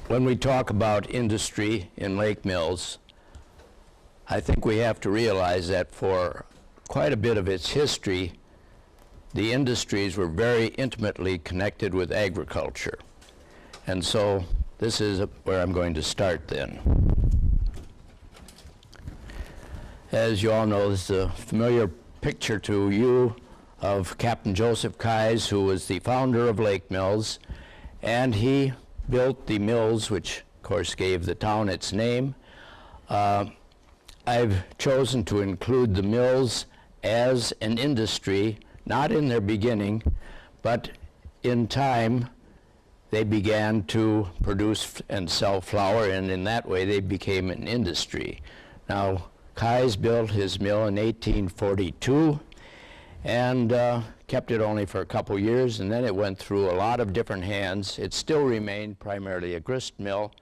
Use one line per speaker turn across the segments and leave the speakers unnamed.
When we talk about industry in Lake Mills, I think we have to realize that for quite a bit of its history, the industries were very intimately connected with agriculture. And so this is where I'm going to start then. As you all know, this is a familiar picture to you of Captain Joseph Keyes, who was the founder of Lake Mills, and he built the mills, which of course gave the town its name. I've chosen to include the mills as an industry, not in their beginning, but in time they began to produce and sell flour, and in that way they became an industry. Now, Keyes built his mill in 1842 and kept it only for a couple years, and then it went through a lot of different hands. It still remained primarily a grist mill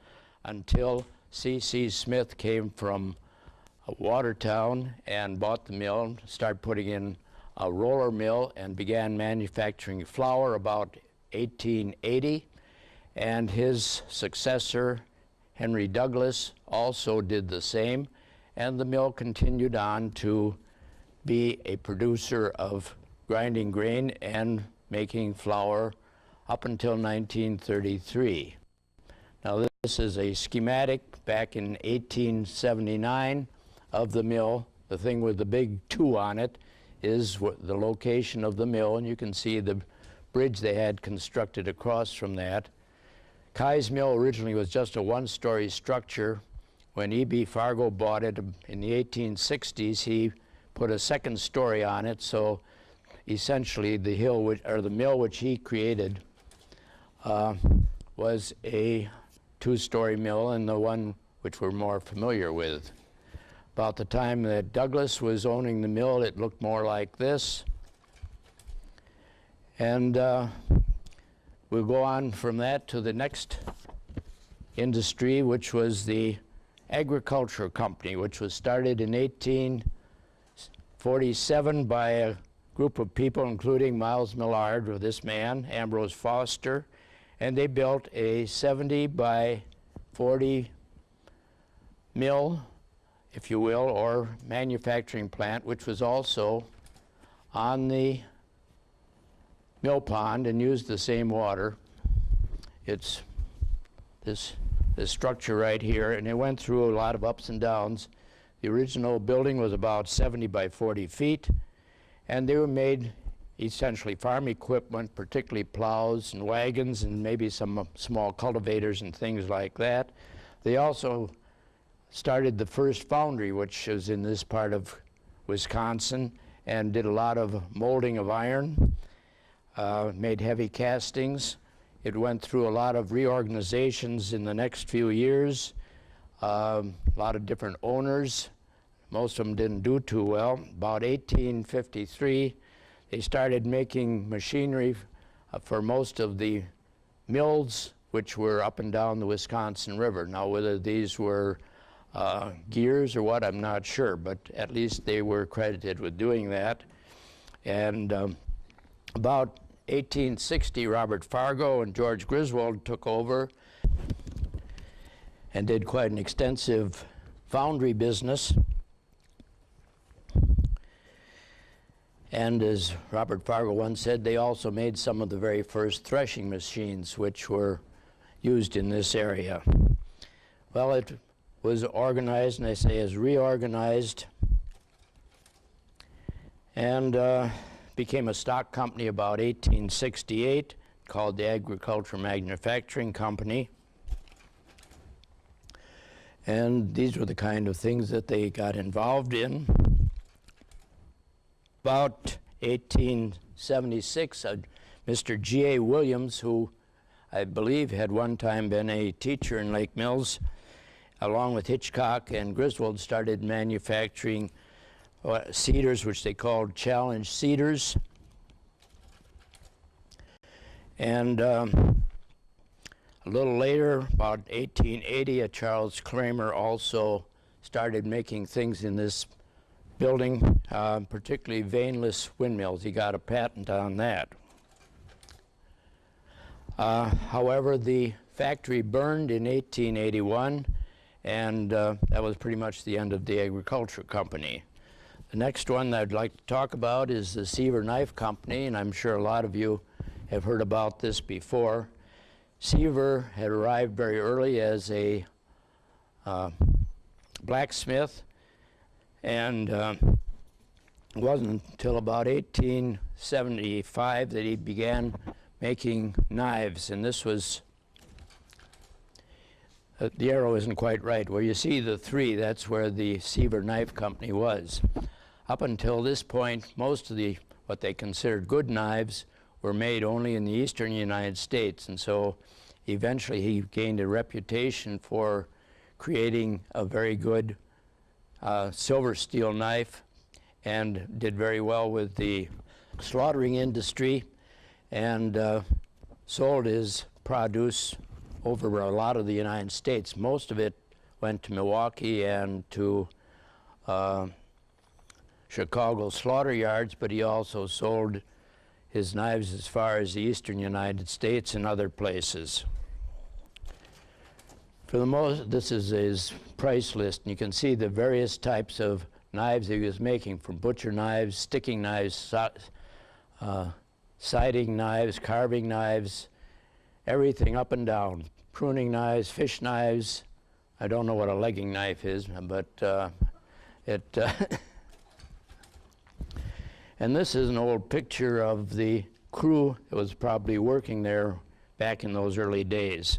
until C.C. Smith came from Watertown and bought the mill, started putting in a roller mill, and began manufacturing flour about 1880. And his successor, Henry Douglas, also did the same, and the mill continued on to be a producer of grinding grain and making flour up until 1933. Now this is a schematic back in 1879 of the mill. The thing with the big 2 on it is the location of the mill, and you can see the bridge they had constructed across from that. Keyes Mill originally was just a 1-story structure. When E.B. Fargo bought it in the 1860s, he put a 2nd story on it, so essentially the mill which he created was a 2-story mill, and the one which we're more familiar with. About the time that Douglas was owning the mill, it looked more like this. And we'll go on from that to the next industry, which was the agriculture company, which was started in 1847 by a group of people, including Miles Millard, or this man, Ambrose Foster, and they built a 70 by 40 mill, if you will, or manufacturing plant, which was also on the mill pond and used the same water. It's this structure right here, and it went through a lot of ups and downs. The original building was about 70 by 40 feet, and they were made essentially farm equipment, particularly plows and wagons and maybe some small cultivators and things like that. They also started the first foundry, which is in this part of Wisconsin, and did a lot of molding of iron, made heavy castings. It went through a lot of reorganizations in the next few years, a lot of different owners. Most of them didn't do too well. About 1853, they started making machinery for most of the mills which were up and down the Wisconsin River. Now, whether these were gears or what, I'm not sure, but at least they were credited with doing that. And about 1860, Robert Fargo and George Griswold took over and did quite an extensive foundry business. And as Robert Fargo once said, they also made some of the very first threshing machines which were used in this area. Well, it was organized, and I say is reorganized, and became a stock company about 1868, called the Agriculture Manufacturing Company. And these were the kind of things that they got involved in. About 1876, Mr. G.A. Williams, who I believe had one time been a teacher in Lake Mills, along with Hitchcock and Griswold, started manufacturing cedars, which they called challenge cedars. And a little later, about 1880, Charles Kramer also started making things in this building, particularly vaneless windmills. He got a patent on that. However, the factory burned in 1881, and that was pretty much the end of the agriculture company. The next one that I'd like to talk about is the Seaver Knife Company, and I'm sure a lot of you have heard about this before. Seaver had arrived very early as a blacksmith, and it wasn't until about 1875 that he began making knives, and this was, the arrow isn't quite right. Where you see the 3, that's where the Seaver Knife Company was. Up until this point, most of the what they considered good knives were made only in the eastern United States, and so eventually he gained a reputation for creating a very good silver steel knife, and did very well with the slaughtering industry, and sold his produce over a lot of the United States. Most of it went to Milwaukee and to Chicago slaughter yards, but he also sold his knives as far as the eastern United States and other places. For the most, this is his price list, and you can see the various types of knives he was making, from butcher knives, sticking knives, siding knives, carving knives, everything up and down. Pruning knives, fish knives. I don't know what a legging knife is, but and this is an old picture of the crew that was probably working there back in those early days.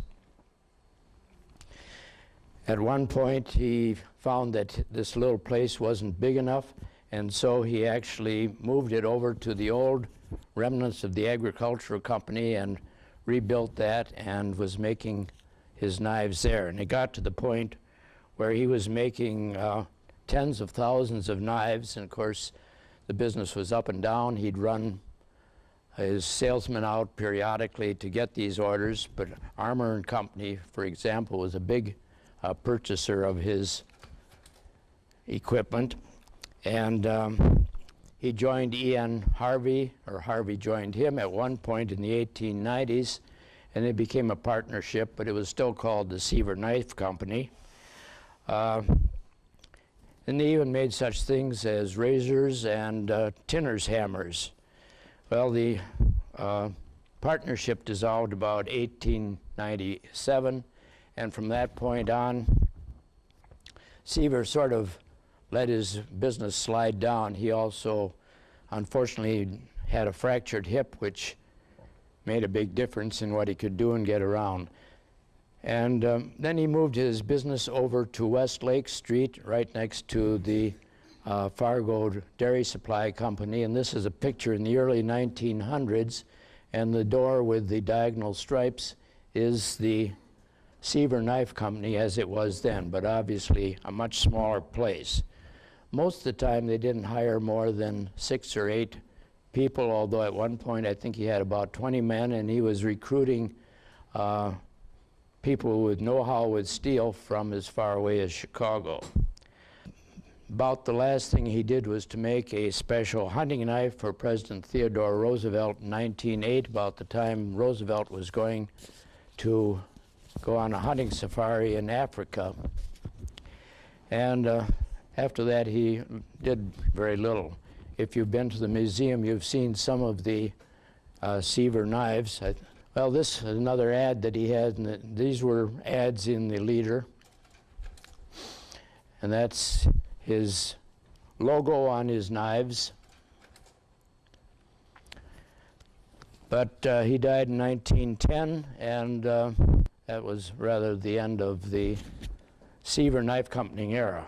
At one point, he found that this little place wasn't big enough, and so he actually moved it over to the old remnants of the agricultural company and rebuilt that, and was making his knives there. And it got to the point where he was making tens of thousands of knives, and of course the business was up and down. He'd run his salesmen out periodically to get these orders, but Armour and Company, for example, was a big purchaser of his equipment, and he joined E.N. Harvey, or Harvey joined him at one point in the 1890s, and it became a partnership, but it was still called the Seaver Knife Company. And they even made such things as razors and tinner's hammers. Well, the partnership dissolved about 1897, and from that point on, Seaver sort of let his business slide down. He also, unfortunately, had a fractured hip, which made a big difference in what he could do and get around. And then he moved his business over to West Lake Street, right next to the Fargo Dairy Supply Company. And this is a picture in the early 1900s, and the door with the diagonal stripes is the Seaver Knife Company as it was then, but obviously a much smaller place. Most of the time they didn't hire more than 6 or 8 people, although at one point I think he had about 20 men, and he was recruiting people with know-how with steel from as far away as Chicago. About the last thing he did was to make a special hunting knife for President Theodore Roosevelt in 1908, about the time Roosevelt was going to go on a hunting safari in Africa. And after that, he did very little. If you've been to the museum, you've seen some of the Seaver knives. Well, this is another ad that he had, and these were ads in the Leader. And that's his logo on his knives. But he died in 1910, and that was rather the end of the Seaver Knife Company era.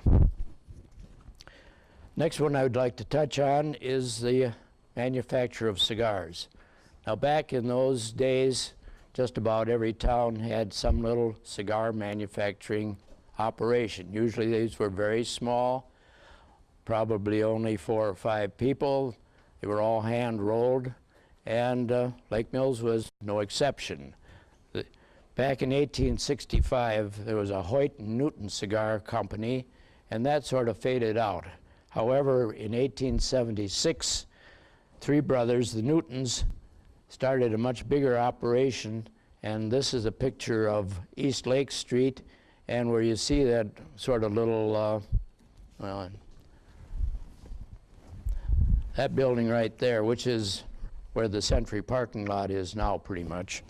Next one I would like to touch on is the manufacture of cigars. Now, back in those days, just about every town had some little cigar manufacturing operation. Usually these were very small, probably only 4 or 5 people. They were all hand rolled, and Lake Mills was no exception. Back in 1865, there was a Hoyt and Newton cigar company, and that sort of faded out. However, in 1876, 3 brothers, the Newtons, started a much bigger operation, And this is a picture of East Lake Street, and where you see that sort of little, well, that building right there, which is where the Century parking lot is now pretty much.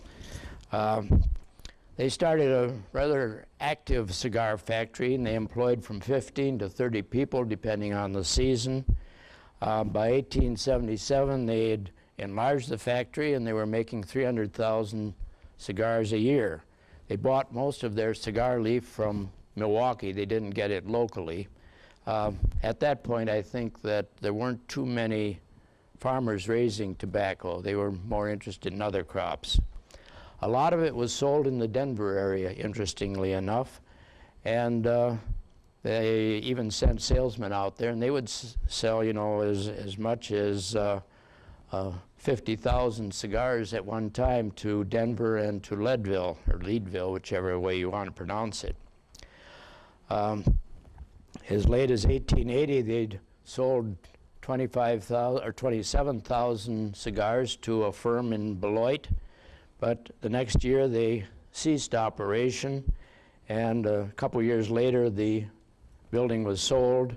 They started a rather active cigar factory, and they employed from 15 to 30 people depending on the season. By 1877, they had enlarged the factory, and they were making 300,000 cigars a year. They bought most of their cigar leaf from Milwaukee. They didn't get it locally. At that point, I think that there weren't too many farmers raising tobacco. They were more interested in other crops. A lot of it was sold in the Denver area, interestingly enough, and they even sent salesmen out there, and they would sell, you know, as much as 50,000 cigars at one time to Denver and to Leadville, or Leadville, whichever way you want to pronounce it. As late as 1880, they'd sold 25,000 or 27,000 cigars to a firm in Beloit, but the next year they ceased operation, and a couple years later the building was sold.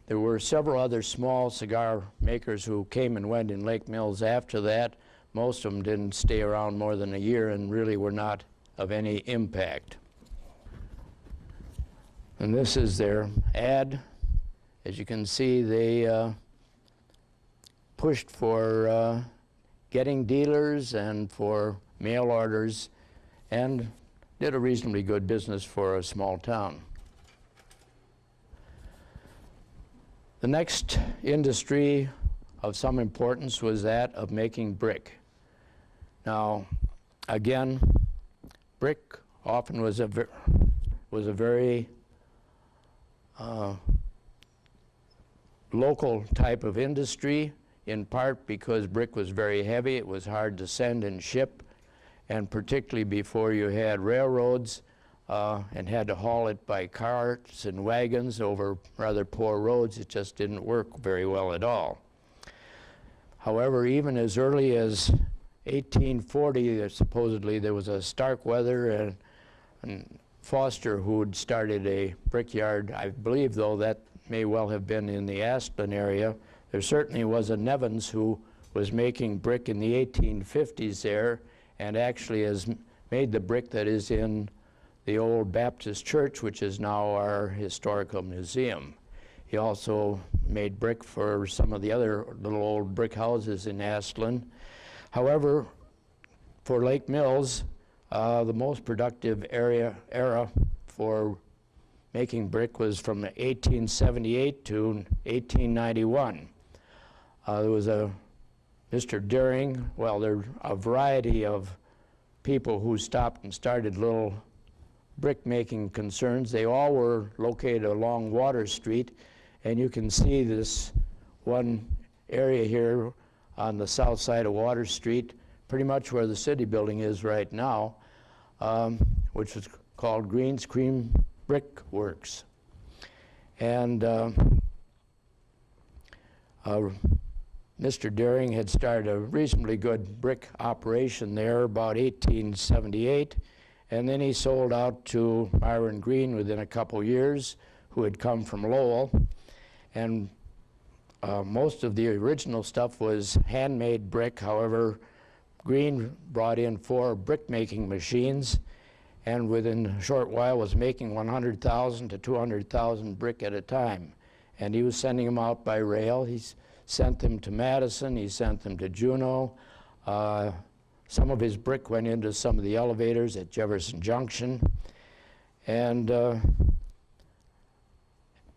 There were several other small cigar makers who came and went in Lake Mills after that. Most of them didn't stay around more than a year and really were not of any impact. And this is their ad. As you can see, they pushed for getting dealers and for mail orders, and did a reasonably good business for a small town. The next industry of some importance was that of making brick. Now, again, brick often was a very local type of industry, in part because brick was very heavy. It was hard to send and ship, and particularly before you had railroads and had to haul it by carts and wagons over rather poor roads, it just didn't work very well at all. However, even as early as 1840, supposedly there was a Starkweather and Foster who had started a brickyard. I believe, though, that may well have been in the Asplin area. There certainly was a Nevins who was making brick in the 1850s there, and actually has made the brick that is in the old Baptist church, which is now our historical museum. He also made brick for some of the other little old brick houses in Asplin. However, for Lake Mills, the most productive era for making brick was from 1878 to 1891. There was a Mr. Deering. Well, there are a variety of people who stopped and started little brick-making concerns. They all were located along Water Street, and you can see this one area here on the south side of Water Street, pretty much where the city building is right now, which was called Green's Cream Brick Works. And Mr. Deering had started a reasonably good brick operation there about 1878, and then he sold out to Myron Green within a couple years, who had come from Lowell. And most of the original stuff was handmade brick. However, Green brought in 4 brick-making machines, and within a short while was making 100,000 to 200,000 brick at a time. And he was sending them out by rail. He sent them to Madison, he sent them to Juneau. Some of his brick went into some of the elevators at Jefferson Junction. And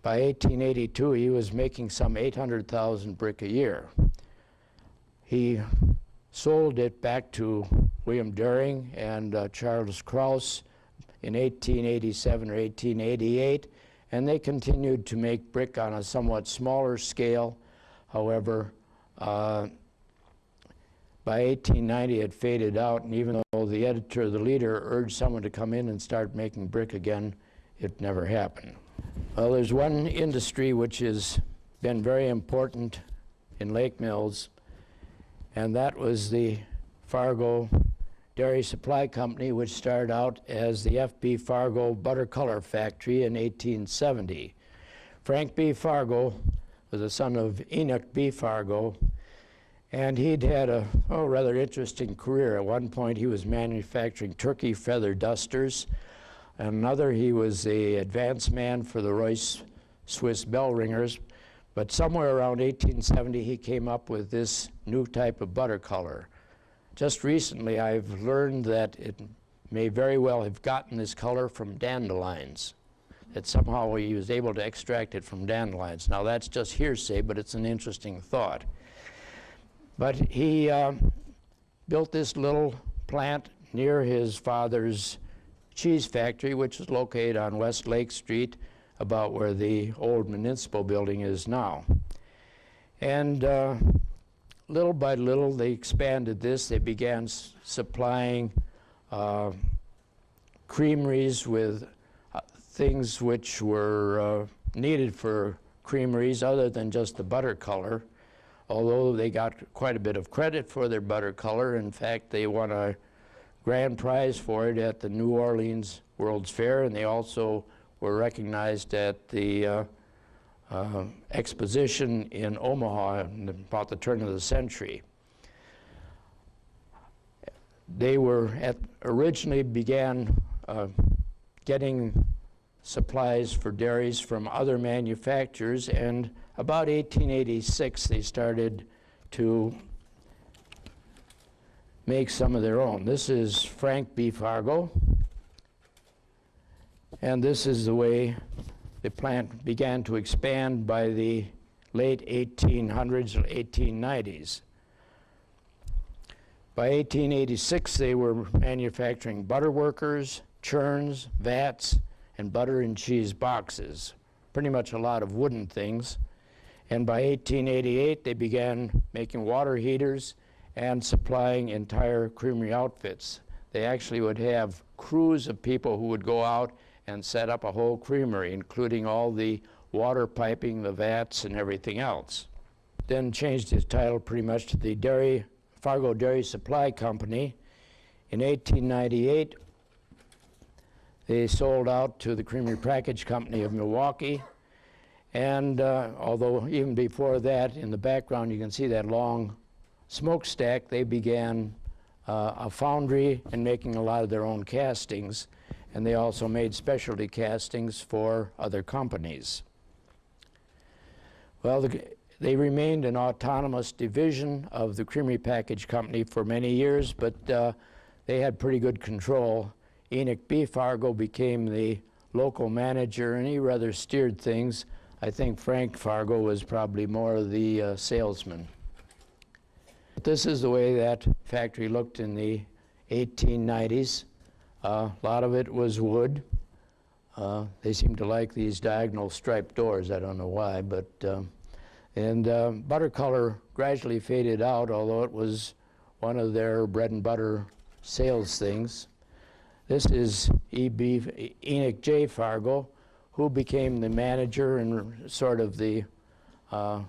by 1882, he was making some 800,000 brick a year. He sold it back to William Deering and Charles Krause in 1887 or 1888, and they continued to make brick on a somewhat smaller scale. However, by 1890 it faded out, and even though the editor of the Leader urged someone to come in and start making brick again, it never happened. Well, there's one industry which has been very important in Lake Mills, and that was the Fargo Dairy Supply Company, which started out as the F.B. Fargo Butter Color Factory in 1870. Frank B. Fargo was the son of Enoch B. Fargo, and he'd had a rather interesting career. At one point, he was manufacturing turkey feather dusters. Another, he was the advance man for the Royce Swiss bell ringers. But somewhere around 1870, he came up with this new type of butter color. Just recently, I've learned that it may very well have gotten this color from dandelions, that somehow he was able to extract it from dandelions. Now, that's just hearsay, but it's an interesting thought. But he built this little plant near his father's cheese factory, which is located on West Lake Street, about where the old municipal building is now. And little by little, they expanded this. They began supplying creameries with things which were needed for creameries other than just the butter color, although they got quite a bit of credit for their butter color. In fact, they won a grand prize for it at the New Orleans World's Fair, and they also were recognized at the exposition in Omaha about the turn of the century. They were originally began getting supplies for dairies from other manufacturers, and about 1886 they started to make some of their own. This is Frank B. Fargo, and this is the way the plant began to expand by the late 1800s or 1890s. By 1886, they were manufacturing butter workers, churns, vats, and butter and cheese boxes, pretty much a lot of wooden things. And by 1888, they began making water heaters and supplying entire creamery outfits. They actually would have crews of people who would go out and set up a whole creamery, including all the water piping, the vats, and everything else. Then changed its title pretty much to the Fargo Dairy Supply Company. In 1898, they sold out to the Creamery Package Company of Milwaukee. And although even before that, in the background, you can see that long smokestack, they began a foundry and making a lot of their own castings. And they also made specialty castings for other companies. Well, they remained an autonomous division of the Creamery Package Company for many years, but they had pretty good control. Enoch B. Fargo became the local manager, and he rather steered things. I think Frank Fargo was probably more the salesman. This is the way that factory looked in the 1890s. A lot of it was wood. They seem to like these diagonal striped doors. I don't know why, but butter color gradually faded out, although it was one of their bread and butter sales things. This is Enoch J. Fargo, who became the manager and sort of the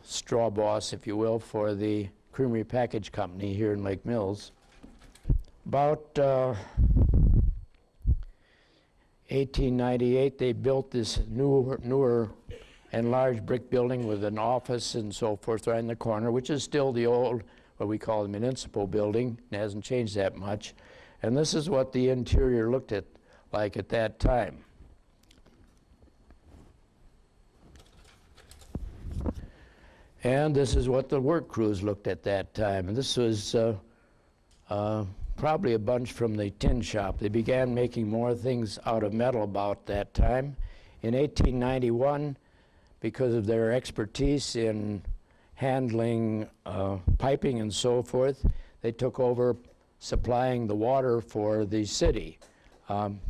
straw boss, if you will, for the Creamery Package Company here in Lake Mills. About 1898, they built this newer enlarged brick building with an office and so forth right in the corner, which is still the old, what we call the municipal building. It hasn't changed that much. And this is what the interior looked like at that time. And this is what the work crews looked at that time. And this was probably a bunch from the tin shop. They began making more things out of metal about that time. In 1891, because of their expertise in handling piping and so forth, they took over supplying the water for the city,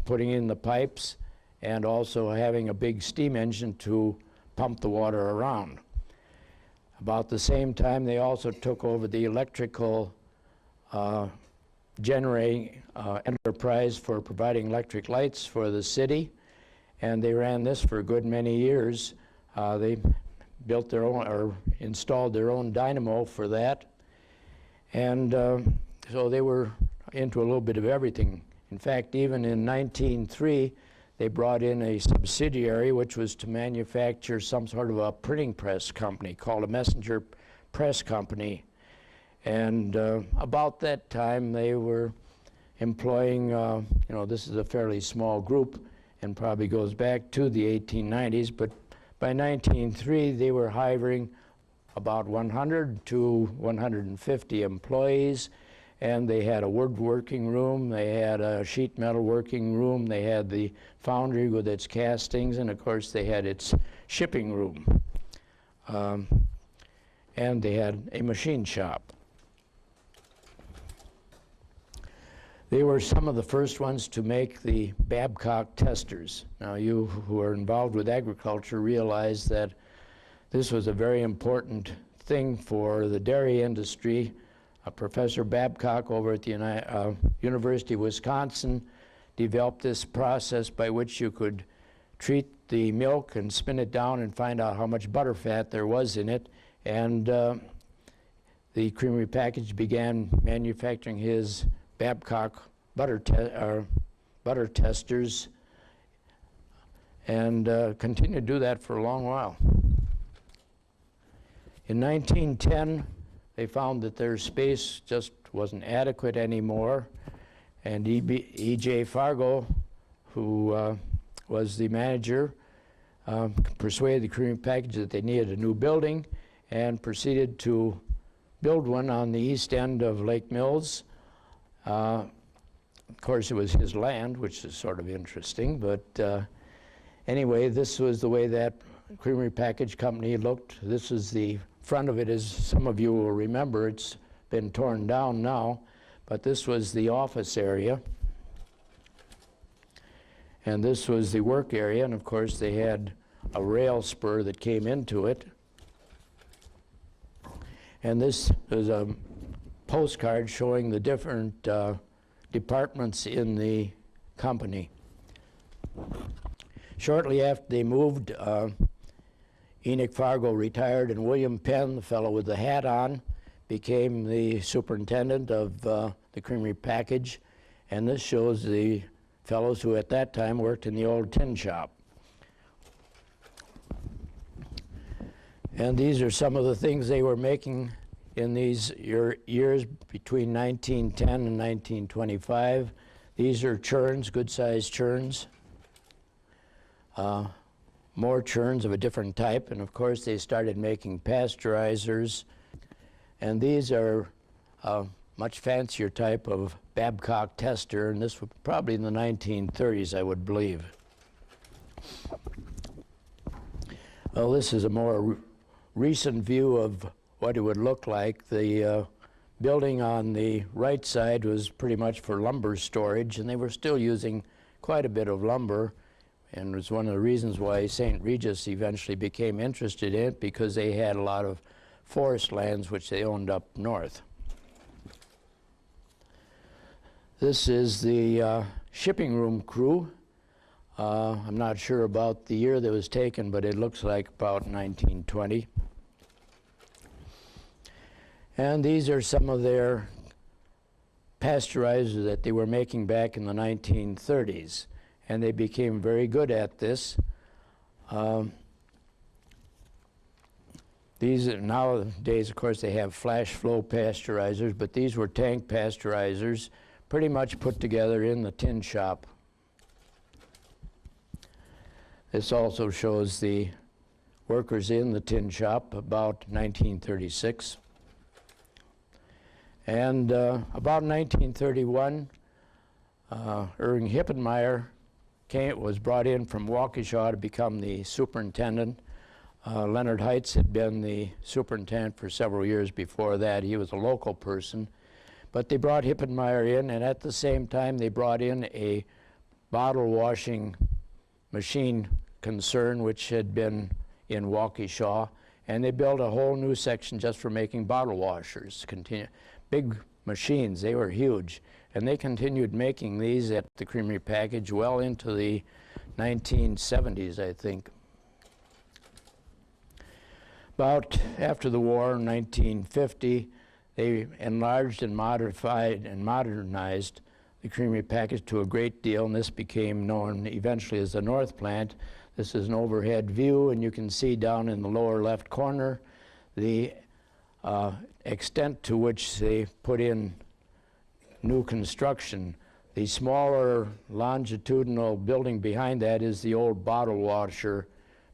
putting in the pipes and also having a big steam engine to pump the water around. About the same time, they also took over the electrical generating enterprise for providing electric lights for the city, and they ran this for a good many years. They built their own, or installed their own dynamo for that, and so they were into a little bit of everything. In fact, even in 1903, they brought in a subsidiary which was to manufacture some sort of a printing press company called a Messenger Press Company. And about that time, they were employing, this is a fairly small group and probably goes back to the 1890s, but by 1903, they were hiring about 100 to 150 employees, and they had a woodworking room, they had a sheet metal working room, they had the foundry with its castings, and of course they had its shipping room. And they had a machine shop. They were some of the first ones to make the Babcock testers. Now, you who are involved with agriculture realize that this was a very important thing for the dairy industry. Professor Babcock over at the University of Wisconsin developed this process by which you could treat the milk and spin it down and find out how much butter fat there was in it. And the creamery package began manufacturing his Babcock butter testers and continued to do that for a long while. In 1910, they found that their space just wasn't adequate anymore, and E.J. Fargo, who was the manager, persuaded the creamery package that they needed a new building and proceeded to build one on the east end of Lake Mills. Of course, it was his land, which is sort of interesting, but anyway, this was the way that creamery package company looked. This is the front of it, as some of you will remember. It's been torn down now, but this was the office area. And this was the work area, and of course they had a rail spur that came into it. And this is a postcard showing the different departments in the company. Shortly after they moved, Enoch Fargo retired, and William Penn, the fellow with the hat on, became the superintendent of the creamery package. And this shows the fellows who at that time worked in the old tin shop. And these are some of the things they were making in these years between 1910 and 1925. These are churns, good-sized churns. More churns of a different type, and of course they started making pasteurizers. And these are a much fancier type of Babcock tester, and this was probably in the 1930s, I would believe. Well, this is a more recent view of what it would look like. The building on the right side was pretty much for lumber storage, and they were still using quite a bit of lumber, and it was one of the reasons why St. Regis eventually became interested in it, because they had a lot of forest lands which they owned up north. This is the shipping room crew. I'm not sure about the year that was taken, but it looks like about 1920. And these are some of their pasteurizers that they were making back in the 1930s. And they became very good at this. These nowadays, of course, they have flash flow pasteurizers, but these were tank pasteurizers, pretty much put together in the tin shop. This also shows the workers in the tin shop about 1936. And about 1931, Irving Hippenmeyer was brought in from Waukesha to become the superintendent. Leonard Heitz had been the superintendent for several years before that. He was a local person. But they brought Hippenmeyer in, and at the same time they brought in a bottle washing machine concern which had been in Waukesha, and they built a whole new section just for making bottle washers. Big machines, they were huge. And they continued making these at the creamery package well into the 1970s, I think. About after the war, 1950, They enlarged and modified and modernized the creamery package to a great deal, and this became known eventually as the North Plant. This is an overhead view, and you can see down in the lower left corner the extent to which they put in new construction. The smaller longitudinal building behind that is the old bottle washer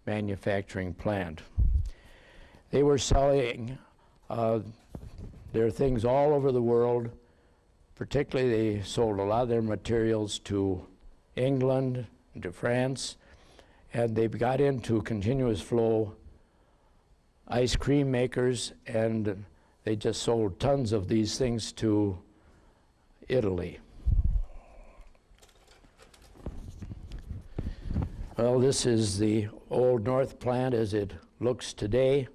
manufacturing plant. They were selling their things all over the world. Particularly, they sold a lot of their materials to England, to France, and they got into continuous flow ice cream makers, and they just sold tons of these things to Italy. Well, this is the old North Plant as it looks today.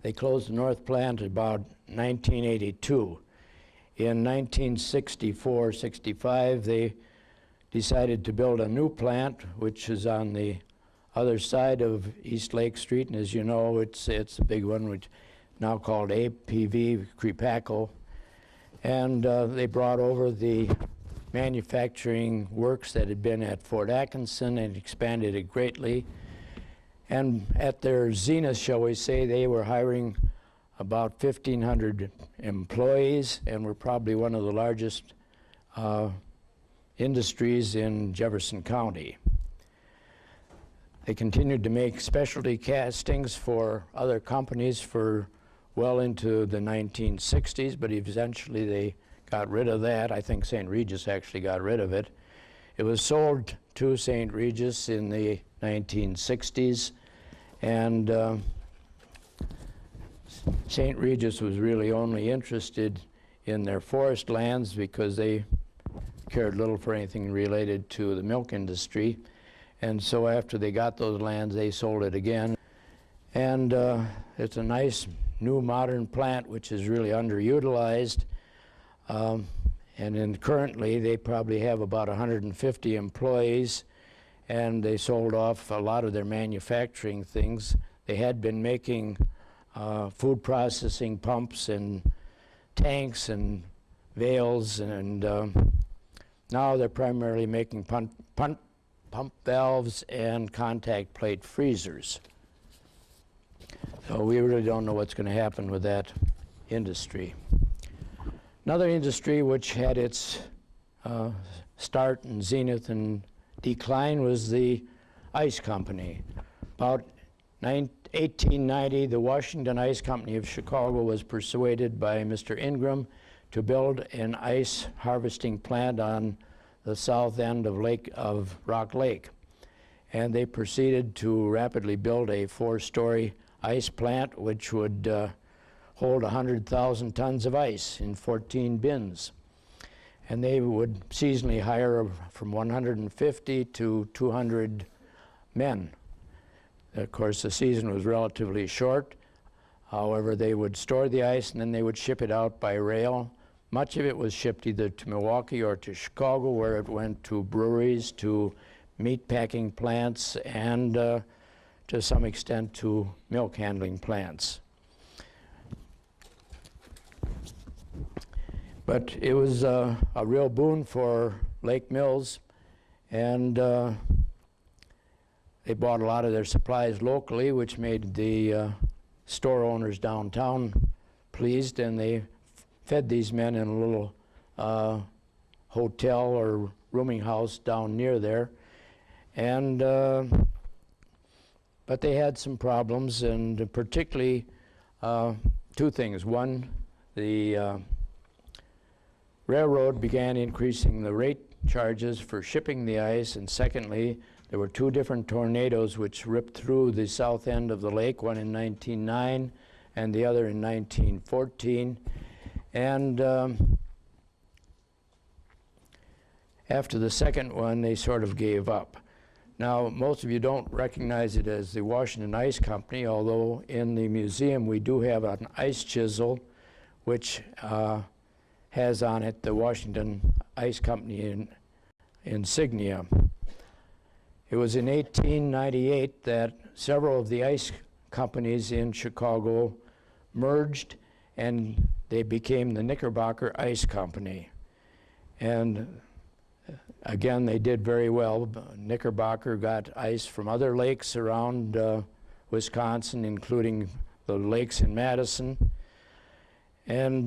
They closed the North Plant about 1982. In 1964-65, they decided to build a new plant, which is on the other side of East Lake Street, and as you know, it's a big one, which now called APV Crepaco. And they brought over the manufacturing works that had been at Fort Atkinson and expanded it greatly. And at their zenith, shall we say, they were hiring about 1,500 employees and were probably one of the largest industries in Jefferson County. They continued to make specialty castings for other companies for well into the 1960s, but eventually they got rid of that. I think St. Regis actually got rid of it. It was sold to St. Regis in the 1960s, and St. Regis was really only interested in their forest lands because they cared little for anything related to the milk industry. And so after they got those lands, they sold it again. And it's a nice new modern plant which is really underutilized. And currently they probably have about 150 employees, and they sold off a lot of their manufacturing things. They had been making food processing pumps and tanks and valves, and now they're primarily making pump valves and contact plate freezers. So we really don't know what's going to happen with that industry. Another industry which had its start and zenith and decline was the ice company. About 1890, the Washington Ice Company of Chicago was persuaded by Mr. Ingram to build an ice harvesting plant on the south end of Rock Lake. And they proceeded to rapidly build a 4-story ice plant which would hold 100,000 tons of ice in 14 bins. And they would seasonally hire from 150 to 200 men. Of course, the season was relatively short. However, they would store the ice and then they would ship it out by rail. Much of it was shipped either to Milwaukee or to Chicago, where it went to breweries, to meat packing plants, and to some extent to milk handling plants. But it was a real boon for Lake Mills, and they bought a lot of their supplies locally, which made the store owners downtown pleased, and they fed these men in a little hotel or rooming house down near there. And but they had some problems, and particularly two things. One, the railroad began increasing the rate charges for shipping the ice, and secondly, there were two different tornadoes which ripped through the south end of the lake, one in 1909 and the other in 1914. And after the second one, they sort of gave up. Now, most of you don't recognize it as the Washington Ice Company, although in the museum we do have an ice chisel which has on it the Washington Ice Company insignia. It was in 1898 that several of the ice companies in Chicago merged, and they became the Knickerbocker Ice Company. And again, they did very well. Knickerbocker got ice from other lakes around Wisconsin, including the lakes in Madison. And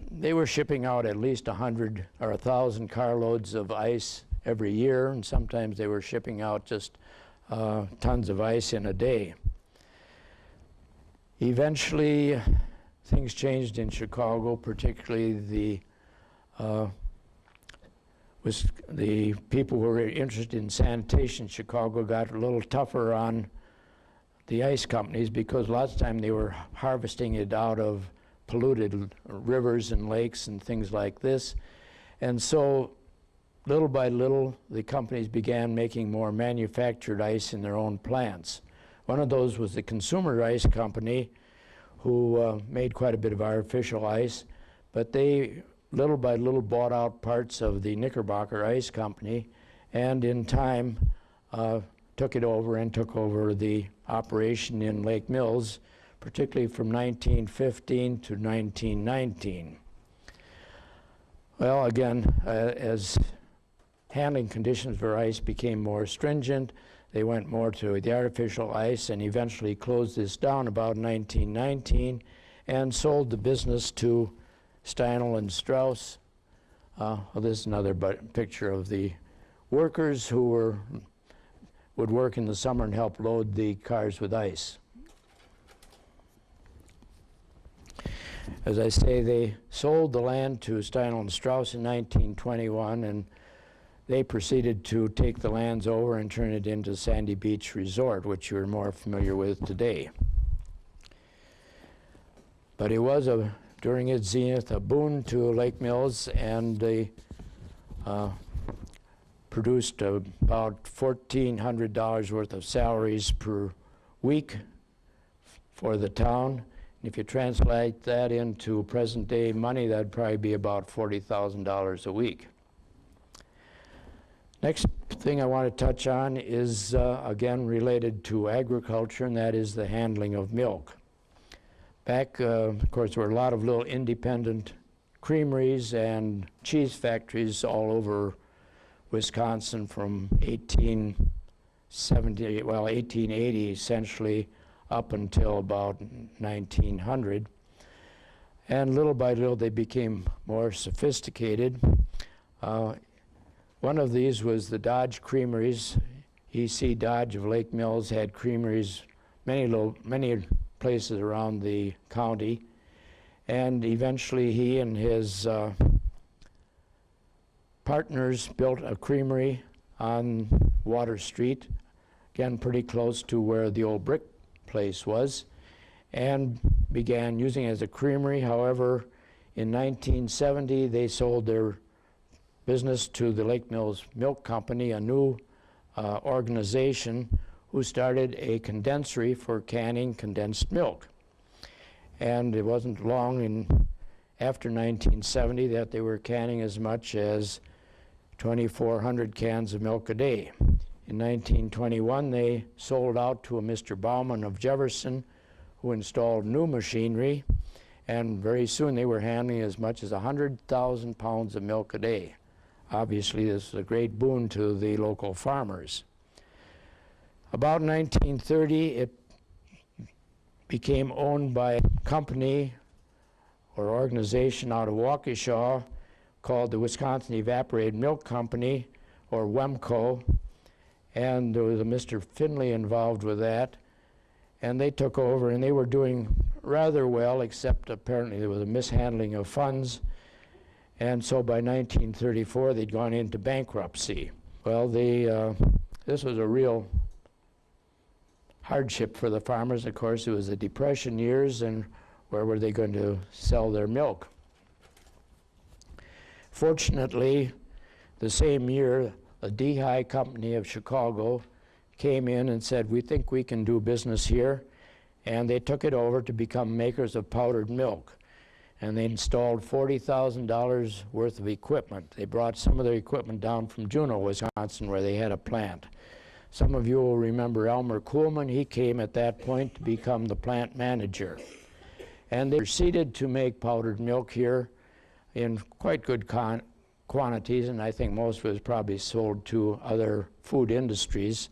they were shipping out at least 100 or 1,000 carloads of ice every year, and sometimes they were shipping out just tons of ice in a day. Eventually, things changed in Chicago, particularly the people who were interested in sanitation in Chicago got a little tougher on the ice companies, because lots of time they were harvesting it out of polluted rivers and lakes and things like this. And so little by little, the companies began making more manufactured ice in their own plants. One of those was the Consumer Ice Company, who made quite a bit of artificial ice, but they little by little bought out parts of the Knickerbocker Ice Company, and in time took it over and took over the operation in Lake Mills, particularly from 1915 to 1919. Well, again, as handling conditions for ice became more stringent, they went more to the artificial ice and eventually closed this down about 1919 and sold the business to Steinle and Strauss. Well, this is another picture of the workers who would work in the summer and help load the cars with ice. As I say, they sold the land to Steinle and Strauss in 1921, and they proceeded to take the lands over and turn it into Sandy Beach Resort, which you're more familiar with today. But it was, during its zenith, a boon to Lake Mills, and they produced about $1,400 worth of salaries per week for the town. If you translate that into present-day money, that'd probably be about $40,000 a week. Next thing I want to touch on is, again, related to agriculture, and that is the handling of milk. Back, of course, there were a lot of little independent creameries and cheese factories all over Wisconsin from 1880 essentially, up until about 1900. And little by little they became more sophisticated. One of these was the Dodge Creameries. E.C. Dodge of Lake Mills had creameries many places around the county. And eventually he and his partners built a creamery on Water Street, again pretty close to where the old brick place was, and began using it as a creamery. However, in 1970 they sold their business to the Lake Mills Milk Company, a new organization who started a condensery for canning condensed milk. And it wasn't long after 1970 that they were canning as much as 2,400 cans of milk a day. In 1921, they sold out to a Mr. Bauman of Jefferson, who installed new machinery, and very soon they were handling as much as 100,000 pounds of milk a day. Obviously, this is a great boon to the local farmers. About 1930, it became owned by a company or organization out of Waukesha called the Wisconsin Evaporated Milk Company, or WEMCO, and there was a Mr. Finley involved with that, and they took over, and they were doing rather well, except apparently there was a mishandling of funds, and so by 1934 they'd gone into bankruptcy. Well, this was a real hardship for the farmers. Of course, it was the Depression years, and where were they going to sell their milk? Fortunately, the same year, a Lehigh Company of Chicago came in and said, we think we can do business here, and they took it over to become makers of powdered milk. And they installed $40,000 worth of equipment. They brought some of their equipment down from Juneau, Wisconsin, where they had a plant. Some of you will remember Elmer Kuhlman. He came at that point to become the plant manager. And they proceeded to make powdered milk here in quite good quantities, and I think most of it was probably sold to other food industries.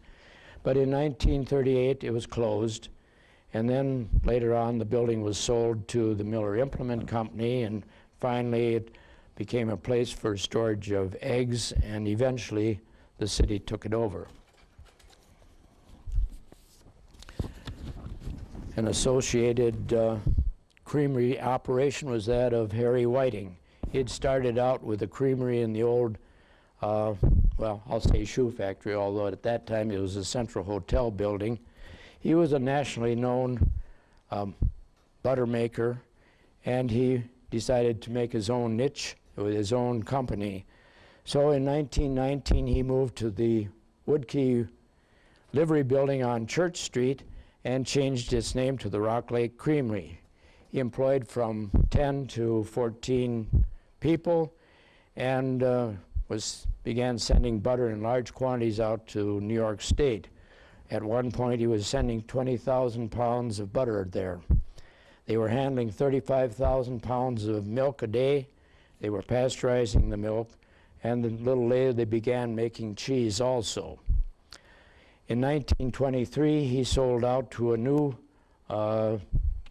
But in 1938, it was closed. And then later on, the building was sold to the Miller Implement Company, and finally it became a place for storage of eggs, and eventually the city took it over. An associated creamery operation was that of Harry Whiting. He had started out with a creamery in the old, well, I'll say shoe factory, although at that time it was a Central Hotel building. He was a nationally known butter maker, and he decided to make his own niche with his own company. So in 1919, he moved to the Woodkey Livery Building on Church Street and changed its name to the Rock Lake Creamery. He employed from 10 to 14 people and began sending butter in large quantities out to New York State. At one point, he was sending 20,000 pounds of butter there. They were handling 35,000 pounds of milk a day. They were pasteurizing the milk, and a little later they began making cheese also. In 1923, he sold out to a new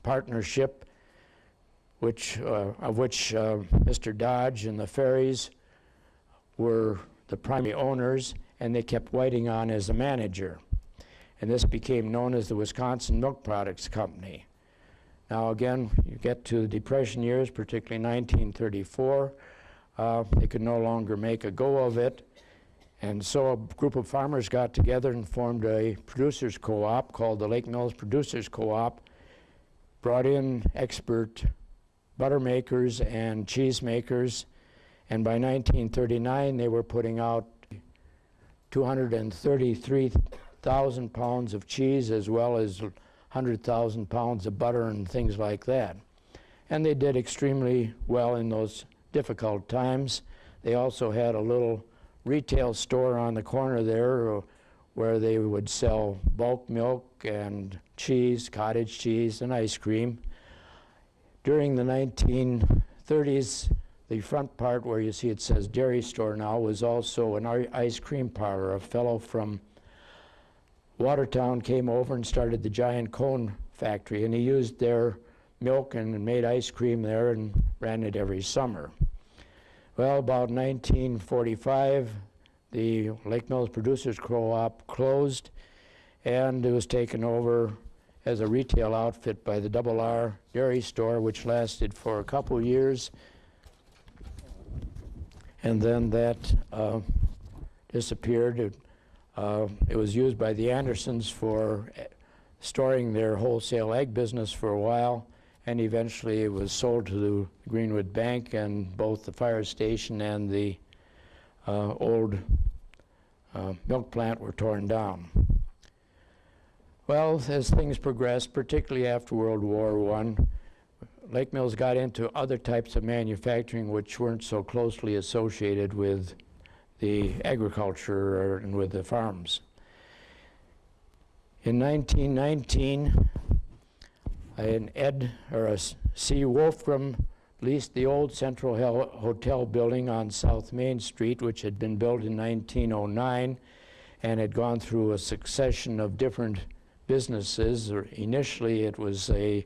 partnership, of which Mr. Dodge and the Ferries were the primary owners, and they kept Whiting on as a manager. And this became known as the Wisconsin Milk Products Company. Now again, you get to the Depression years, particularly 1934, they could no longer make a go of it. And so a group of farmers got together and formed a producers co-op called the Lake Mills Producers Co-op, brought in expert butter makers and cheese makers, and by 1939 they were putting out 233,000 pounds of cheese as well as 100,000 pounds of butter and things like that. And they did extremely well in those difficult times. They also had a little retail store on the corner there where they would sell bulk milk and cheese, cottage cheese, and ice cream. During the 1930s, the front part where you see it says dairy store now was also an ice cream parlor. A fellow from Watertown came over and started the Giant Cone factory, and he used their milk and made ice cream there and ran it every summer. Well, about 1945, the Lake Mills Producers Co-op closed, and it was taken over as a retail outfit by the Double R Dairy Store, which lasted for a couple years, and then that disappeared. It was used by the Andersons for storing their wholesale egg business for a while, and eventually it was sold to the Greenwood Bank, and both the fire station and the old milk plant were torn down. Well, as things progressed, particularly after World War I, Lake Mills got into other types of manufacturing which weren't so closely associated with the agriculture and with the farms. In 1919, C. Wolfram leased the old Central Hotel building on South Main Street, which had been built in 1909 and had gone through a succession of different businesses. Initially, it was a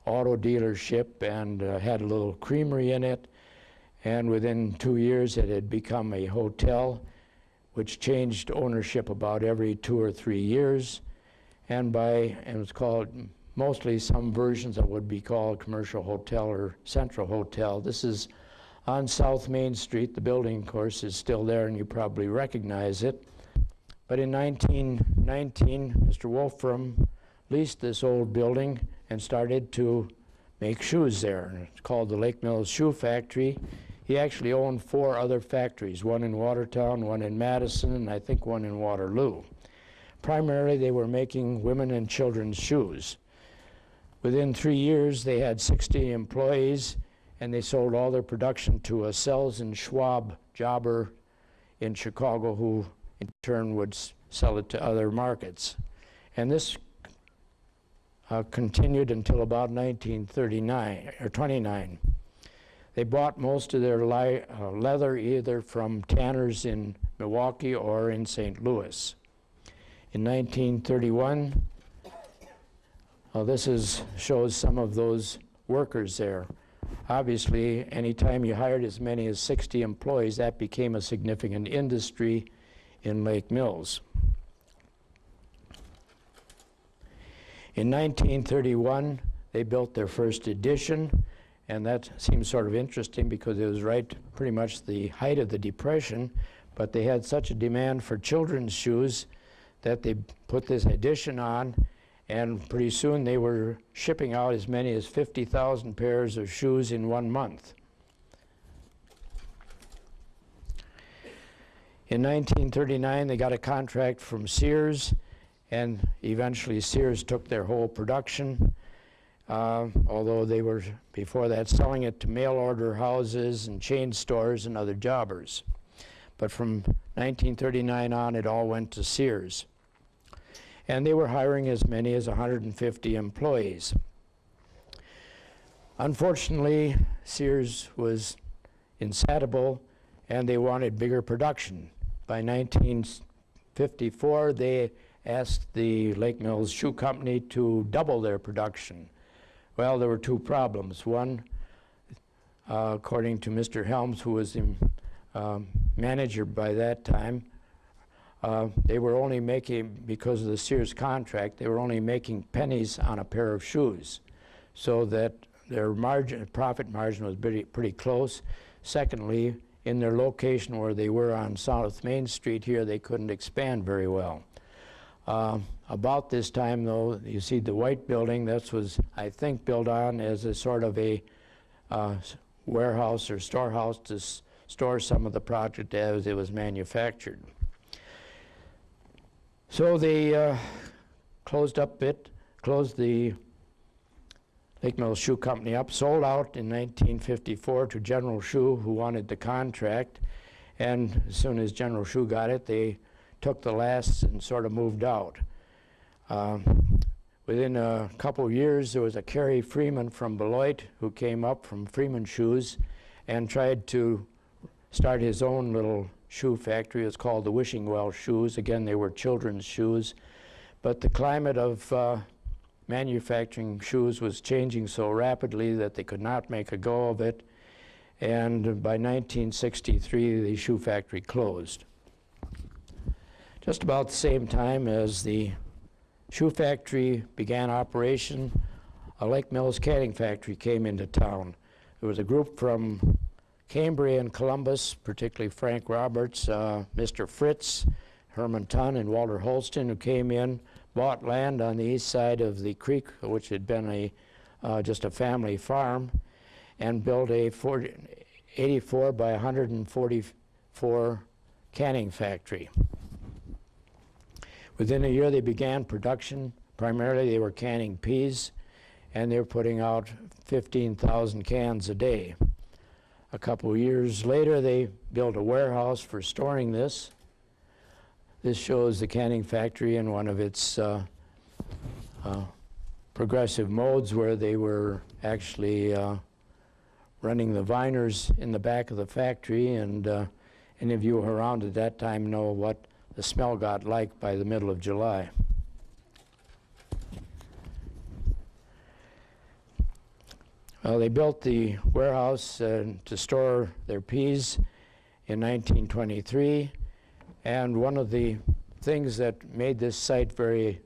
auto dealership and had a little creamery in it. And within 2 years, it had become a hotel, which changed ownership about every 2 or 3 years. And it was called mostly some versions of what would be called commercial hotel or central hotel. This is on South Main Street. The building, of course, is still there, and you probably recognize it. But in 1919, Mr. Wolfram leased this old building and started to make shoes there. And it's called the Lake Mills Shoe Factory. He actually owned 4 other factories, one in Watertown, one in Madison, and I think one in Waterloo. Primarily, they were making women and children's shoes. Within 3 years, they had 60 employees, and they sold all their production to a Sells and Schwab jobber in Chicago, who in turn would sell it to other markets. And this continued until about 1939 or 29. They bought most of their leather either from tanners in Milwaukee or in St. Louis. In 1931, this shows some of those workers there. Obviously, anytime you hired as many as 60 employees, that became a significant industry in Lake Mills. In 1931, they built their first addition, and that seems sort of interesting because it was right pretty much the height of the Depression, but they had such a demand for children's shoes that they put this addition on, and pretty soon they were shipping out as many as 50,000 pairs of shoes in 1 month. In 1939, they got a contract from Sears, and eventually Sears took their whole production, although they were, before that, selling it to mail order houses and chain stores and other jobbers. But from 1939 on, it all went to Sears. And they were hiring as many as 150 employees. Unfortunately, Sears was insatiable, and they wanted bigger production. By 1954, they asked the Lake Mills Shoe Company to double their production. Well, there were two problems. One, according to Mr. Helms, who was the manager by that time, they were only making, because of the Sears contract, they were only making pennies on a pair of shoes, so that their profit margin was pretty close. Secondly, in their location where they were on South Main Street here, they couldn't expand very well. About this time, though, you see the white building. This was, I think, built on as a sort of a warehouse or storehouse to store some of the product as it was manufactured. So they closed the Lake Mills Shoe Company up, sold out in 1954 to General Shoe, who wanted the contract, and as soon as General Shoe got it, they took the lasts and sort of moved out. Within a couple of years, there was a Kerry Freeman from Beloit who came up from Freeman Shoes and tried to start his own little shoe factory. It's called the Wishing Well Shoes. Again, they were children's shoes. But the climate of manufacturing shoes was changing so rapidly that they could not make a go of it. And by 1963, the shoe factory closed. Just about the same time as the shoe factory began operation, a Lake Mills canning factory came into town. There was a group from Cambria and Columbus, particularly Frank Roberts, Mr. Fritz, Herman Tunn, and Walter Holston, who came in, bought land on the east side of the creek, which had been just a family farm, and built a 84 by 144 canning factory. Within a year, they began production. Primarily, they were canning peas, and they were putting out 15,000 cans a day. A couple of years later, they built a warehouse for storing this. This shows the canning factory in one of its progressive modes, where they were actually running the viners in the back of the factory, and any of you who were around at that time know what the smell got like by the middle of July. Well, they built the warehouse to store their peas in 1923, and one of the things that made this site very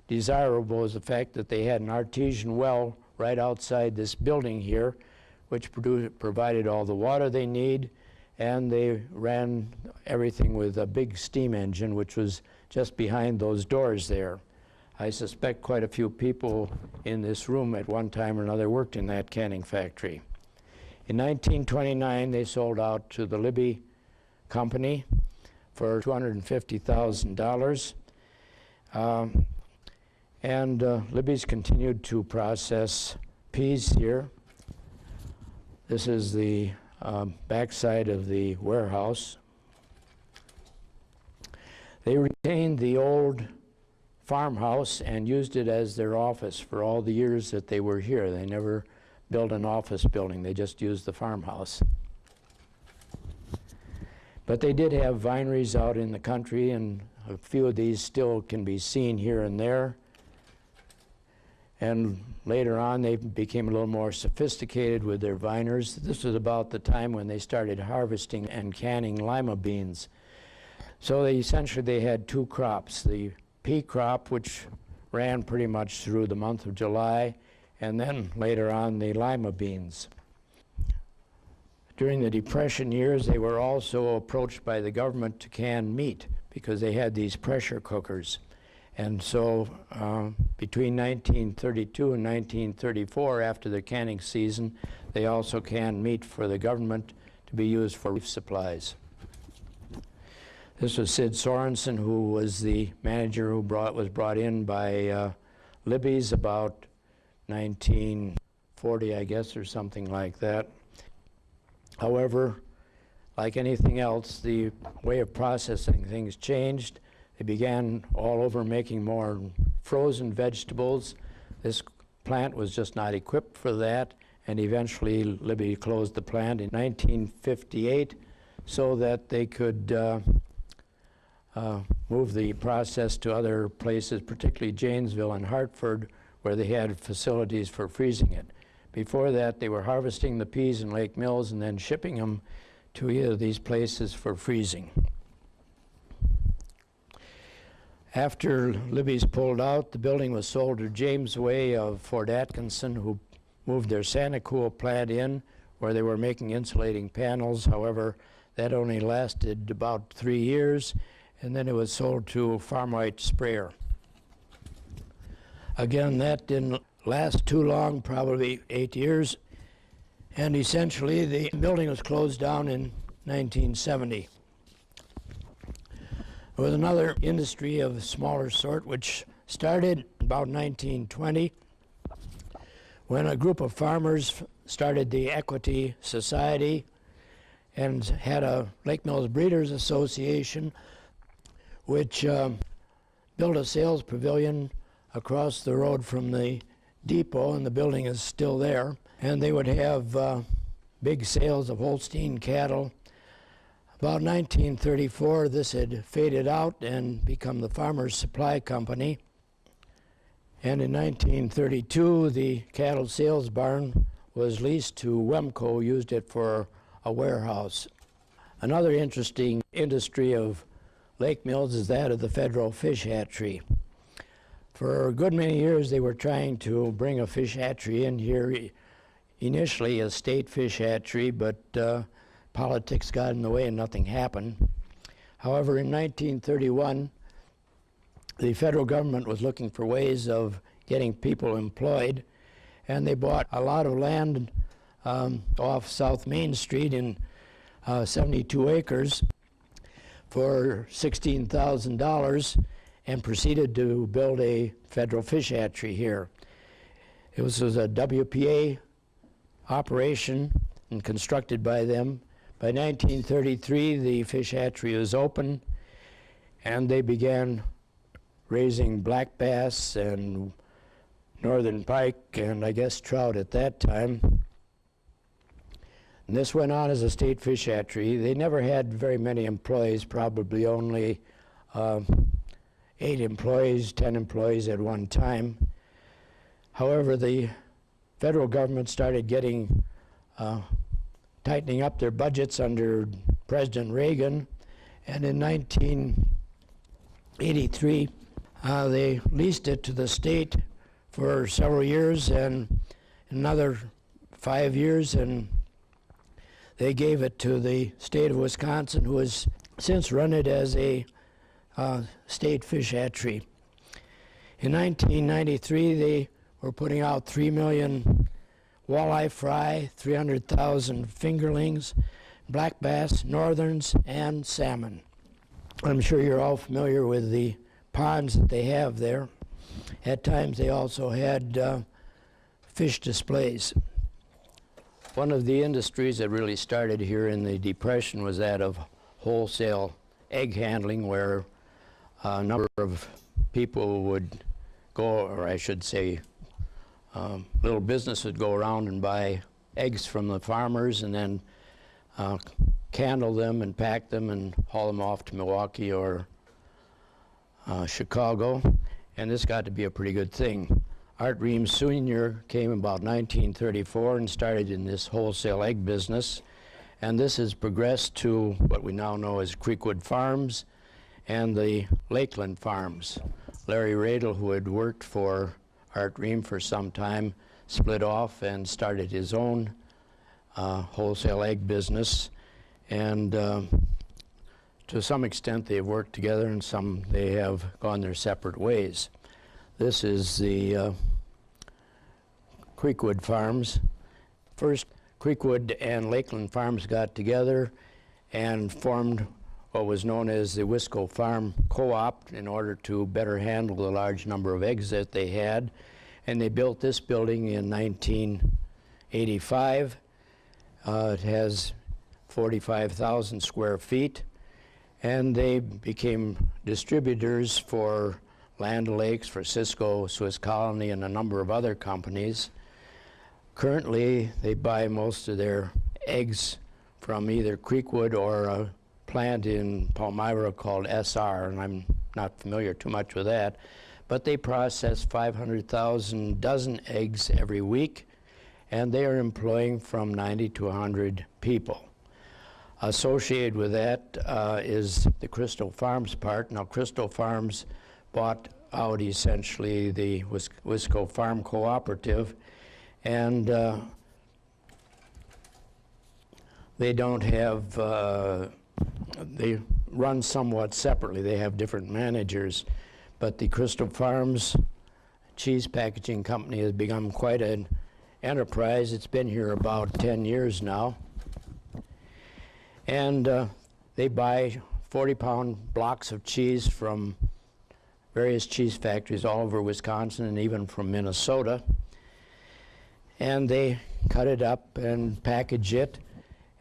desirable was the fact that they had an artesian well right outside this building here, which provided all the water they need, and they ran everything with a big steam engine, which was just behind those doors there. I suspect quite a few people in this room at one time or another worked in that canning factory. In 1929, they sold out to the Libby Company for $250,000. Libby's continued to process peas here. This is the backside of the warehouse. They retained the old farmhouse and used it as their office for all the years that they were here. They never built an office building, they just used the farmhouse. But they did have vineries out in the country, and a few of these still can be seen here and there. And later on, they became a little more sophisticated with their viners. This was about the time when they started harvesting and canning lima beans. So they had two crops, the pea crop, which ran pretty much through the month of July, and then later on the lima beans. During the Depression years, they were also approached by the government to can meat because they had these pressure cookers. And so between 1932 and 1934, after the canning season, they also canned meat for the government to be used for beef supplies. This was Sid Sorensen, who was the manager who was brought in by Libby's about 1940, I guess, or something like that. However, like anything else, the way of processing things changed. They began all over making more frozen vegetables. This plant was just not equipped for that, and eventually Libby closed the plant in 1958 so that they could move the process to other places, particularly Janesville and Hartford, where they had facilities for freezing it. Before that, they were harvesting the peas in Lake Mills and then shipping them to either of these places for freezing. After Libby's pulled out, the building was sold to James Way of Fort Atkinson, who moved their Sanacool plant in, where they were making insulating panels. However, that only lasted about 3 years, and then it was sold to Farmite Sprayer. Again, that didn't last too long, probably 8 years, and essentially the building was closed down in 1970. There was another industry of a smaller sort which started about 1920 when a group of farmers started the Equity Society and had a Lake Mills Breeders Association, which built a sales pavilion across the road from the depot, and the building is still there. And they would have big sales of Holstein cattle. About 1934, this had faded out and become the Farmers Supply Company. And in 1932, the cattle sales barn was leased to Wemco, who used it for a warehouse. Another interesting industry of Lake Mills is that of the Federal Fish Hatchery. For a good many years, they were trying to bring a fish hatchery in here, initially a state fish hatchery, but politics got in the way and nothing happened. However, in 1931, the federal government was looking for ways of getting people employed, and they bought a lot of land off South Main Street in 72 acres for $16,000 and proceeded to build a federal fish hatchery here. It was a WPA operation and constructed by them. By 1933, the fish hatchery was open, and they began raising black bass and northern pike and I guess trout at that time. And this went on as a state fish hatchery. They never had very many employees, probably only 8 employees, 10 employees at one time. However, the federal government started tightening up their budgets under President Reagan, and in 1983 they leased it to the state for several years and another 5 years, and they gave it to the state of Wisconsin, who has since run it as a state fish hatchery. In 1993, they were putting out 3 million walleye fry, 300,000 fingerlings, black bass, northerns, and salmon. I'm sure you're all familiar with the ponds that they have there. At times they also had fish displays. One of the industries that really started here in the Depression was that of wholesale egg handling, where a number of people would go, or I should say, little business would go around and buy eggs from the farmers and then candle them and pack them and haul them off to Milwaukee or Chicago, and this got to be a pretty good thing. Art Reams Sr. came about 1934 and started in this wholesale egg business, and this has progressed to what we now know as Creekwood Farms and the Lakeland Farms. Larry Radel, who had worked for Art Ream for some time, split off and started his own wholesale egg business, and to some extent they've worked together and some they have gone their separate ways. This is the Creekwood Farms. First, Creekwood and Lakeland Farms got together and formed what was known as the Wisco Farm Co-op in order to better handle the large number of eggs that they had. And they built this building in 1985. It has 45,000 square feet, and they became distributors for Land O'Lakes, for Cisco, Swiss Colony, and a number of other companies. Currently, they buy most of their eggs from either Creekwood or a plant in Palmyra called SR, and I'm not familiar too much with that, but they process 500,000 dozen eggs every week, and they are employing from 90 to 100 people. Associated with that is the Crystal Farms part. Now, Crystal Farms bought out essentially the Wisco Farm Cooperative, and they don't have, they run somewhat separately. They have different managers, but the Crystal Farms cheese packaging company has become quite an enterprise. It's been here about 10 years now, and they buy 40-pound blocks of cheese from various cheese factories all over Wisconsin and even from Minnesota, and they cut it up and package it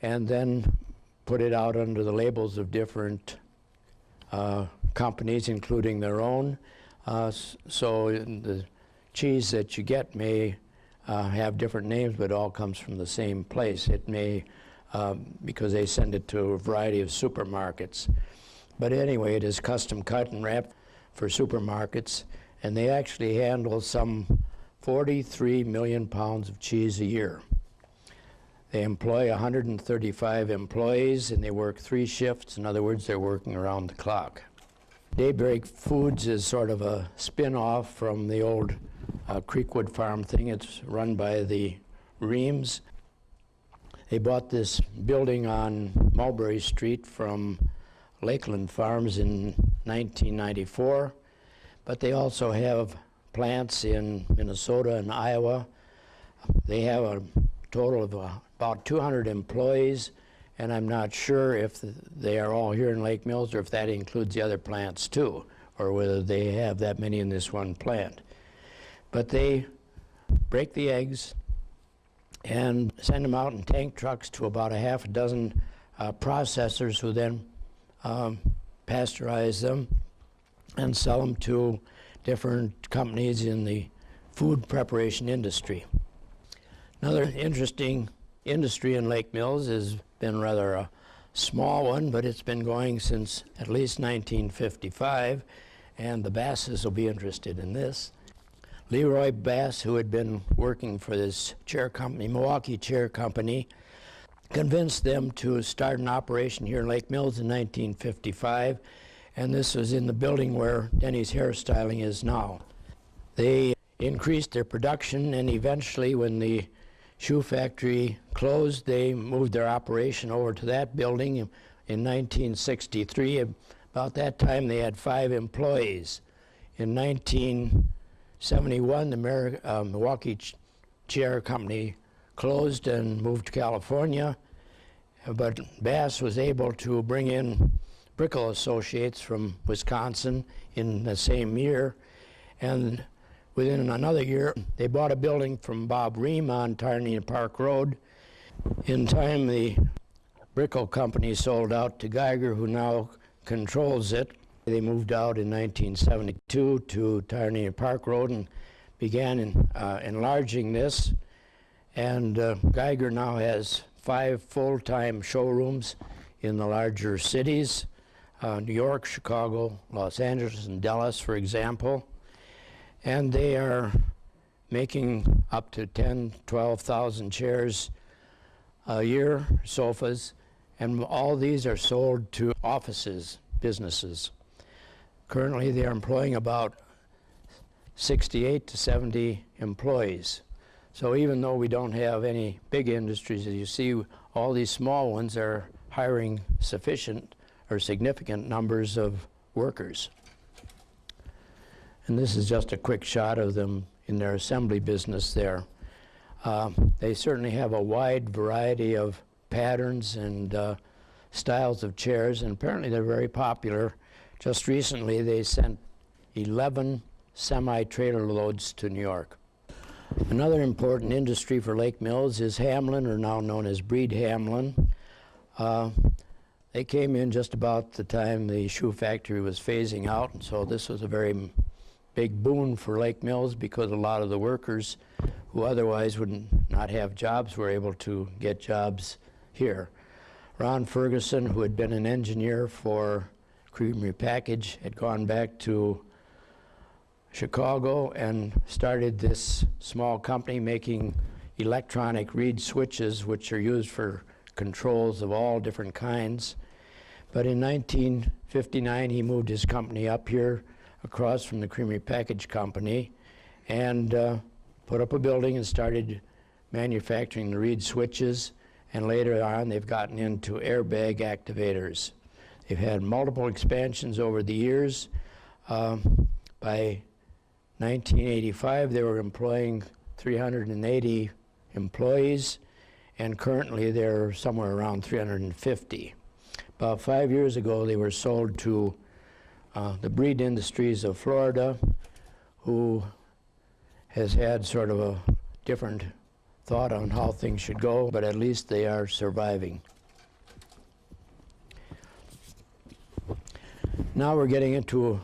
and then put it out under the labels of different companies, including their own. So the cheese that you get may have different names, but it all comes from the same place. It may, because they send it to a variety of supermarkets. But anyway, it is custom cut and wrapped for supermarkets, and they actually handle some 43 million pounds of cheese a year. They employ 135 employees, and they work 3 shifts. In other words, they're working around the clock. Daybreak Foods is sort of a spin-off from the old Creekwood Farm thing. It's run by the Reams. They bought this building on Mulberry Street from Lakeland Farms in 1994, but they also have plants in Minnesota and Iowa. They have a total of about 200 employees, and I'm not sure if they are all here in Lake Mills or if that includes the other plants too, or whether they have that many in this one plant. But they break the eggs and send them out in tank trucks to about a half a dozen processors who then pasteurize them and sell them to different companies in the food preparation industry. Another interesting industry in Lake Mills has been rather a small one, but it's been going since at least 1955, and the Basses will be interested in this. Leroy Bass, who had been working for this chair company, Milwaukee Chair Company, convinced them to start an operation here in Lake Mills in 1955, and this was in the building where Denny's Hairstyling is now. They increased their production, and eventually when the shoe factory closed, they moved their operation over to that building in 1963. About that time, they had 5 employees. In 1971, the Milwaukee Chair Company closed and moved to California, but Bass was able to bring in Brickell Associates from Wisconsin in the same year, and within another year, they bought a building from Bob Ream on Tarney Park Road. In time, the Brickell company sold out to Geiger, who now controls it. They moved out in 1972 to Tyrannia Park Road and began enlarging this. And Geiger now has 5 full-time showrooms in the larger cities, New York, Chicago, Los Angeles, and Dallas, for example. And they are making up to 10, 12,000 chairs a year, sofas, and all these are sold to offices, businesses. Currently, they are employing about 68 to 70 employees. So even though we don't have any big industries, as you see, all these small ones are hiring sufficient or significant numbers of workers. And this is just a quick shot of them in their assembly business there. They certainly have a wide variety of patterns and styles of chairs, and apparently they're very popular. Just recently, they sent 11 semi-trailer loads to New York. Another important industry for Lake Mills is Hamlin, or now known as Breed Hamlin. They came in just about the time the shoe factory was phasing out, and so this was a very big boon for Lake Mills because a lot of the workers who otherwise would not have jobs were able to get jobs here. Ron Ferguson, who had been an engineer for Creamery Package, had gone back to Chicago and started this small company making electronic reed switches, which are used for controls of all different kinds. But in 1959, he moved his company up here across from the Creamery Package Company and put up a building and started manufacturing the reed switches. And later on, they've gotten into airbag activators. They've had multiple expansions over the years. By 1985, they were employing 380 employees, and currently they're somewhere around 350. About 5 years ago, they were sold to the Breed Industries of Florida, who has had sort of a different thought on how things should go, but at least they are surviving. Now we're getting into,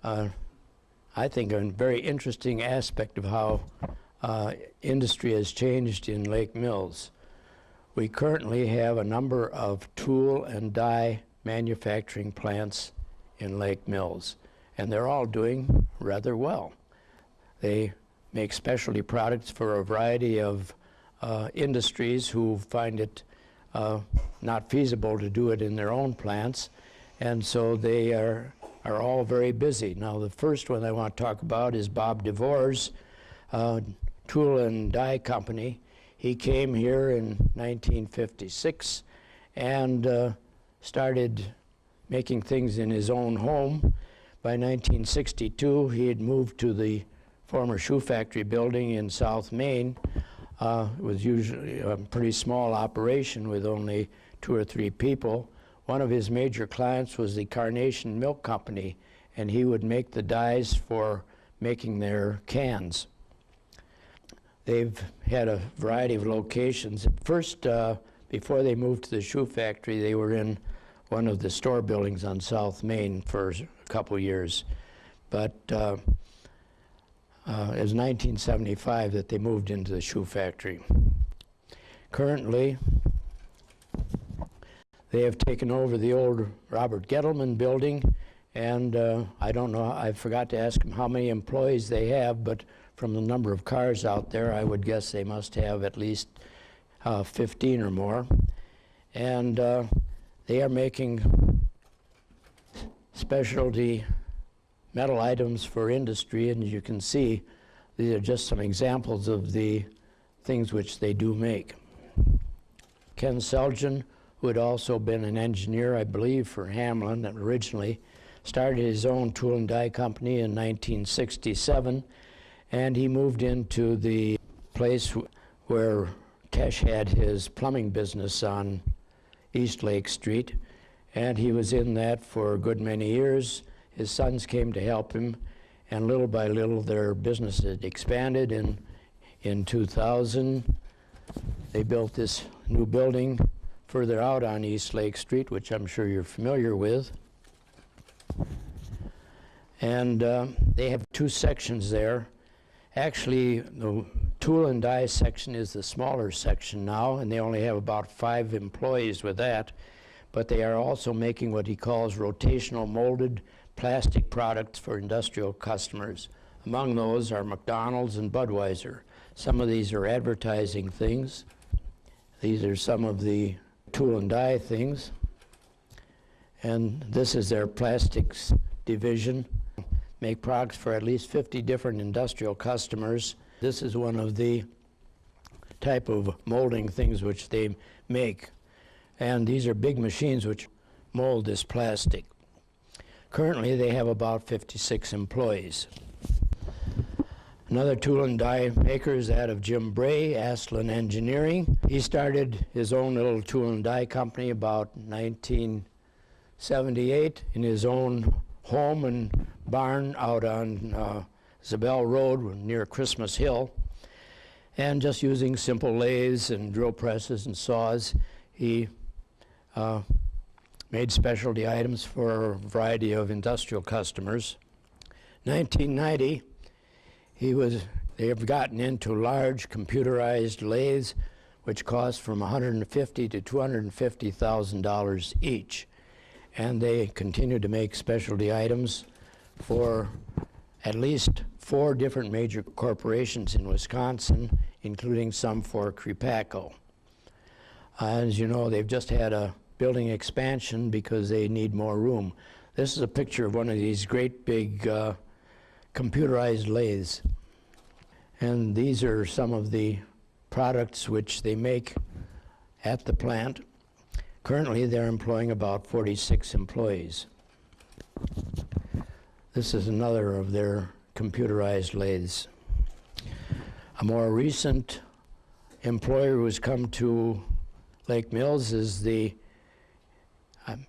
I think, a very interesting aspect of how industry has changed in Lake Mills. We currently have a number of tool and die manufacturing plants in Lake Mills, and they're all doing rather well. They make specialty products for a variety of industries who find it not feasible to do it in their own plants, and so they are all very busy. Now, the first one I want to talk about is Bob DeVore's Tool and Die Company. He came here in 1956 and started making things in his own home. By 1962, he had moved to the former shoe factory building in South Main. It was usually a pretty small operation with only 2 or 3 people. One of his major clients was the Carnation Milk Company, and he would make the dies for making their cans. They've had a variety of locations. At first, before they moved to the shoe factory, they were in one of the store buildings on South Main for a couple years. But it was 1975 that they moved into the shoe factory. Currently, they have taken over the old Robert Gettleman building, and I don't know, I forgot to ask them how many employees they have, but from the number of cars out there, I would guess they must have at least 15 or more. And they are making specialty metal items for industry, and as you can see, these are just some examples of the things which they do make. Ken Seljan, who had also been an engineer, I believe, for Hamlin originally, started his own tool and die company in 1967, and he moved into the place where Tesh had his plumbing business on East Lake Street, and he was in that for a good many years. His sons came to help him, and little by little their business had expanded. And in 2000, they built this new building further out on East Lake Street, which I'm sure you're familiar with. And they have two sections there. Actually, the tool and die section is the smaller section now, and they only have about 5 employees with that. But they are also making what he calls rotational molded plastic products for industrial customers. Among those are McDonald's and Budweiser. Some of these are advertising things. These are some of the tool and die things. And this is their plastics division. Make products for at least 50 different industrial customers. This is one of the type of molding things which they make. And these are big machines which mold this plastic. Currently, they have about 56 employees. Another tool and die maker is that of Jim Bray, Aslan Engineering. He started his own little tool and die company about 1978 in his own home and barn out on Zabel Road near Christmas Hill. And just using simple lathes and drill presses and saws, he made specialty items for a variety of industrial customers. 1990, they have gotten into large computerized lathes, which cost from $150,000 to $250,000 each. And they continue to make specialty items for at least 4 different major corporations in Wisconsin, including some for Crepaco. As you know, they've just had a building expansion because they need more room. This is a picture of one of these great big computerized lathes. And these are some of the products which they make at the plant. Currently, they're employing about 46 employees. This is another of their computerized lathes. A more recent employer who's come to Lake Mills is the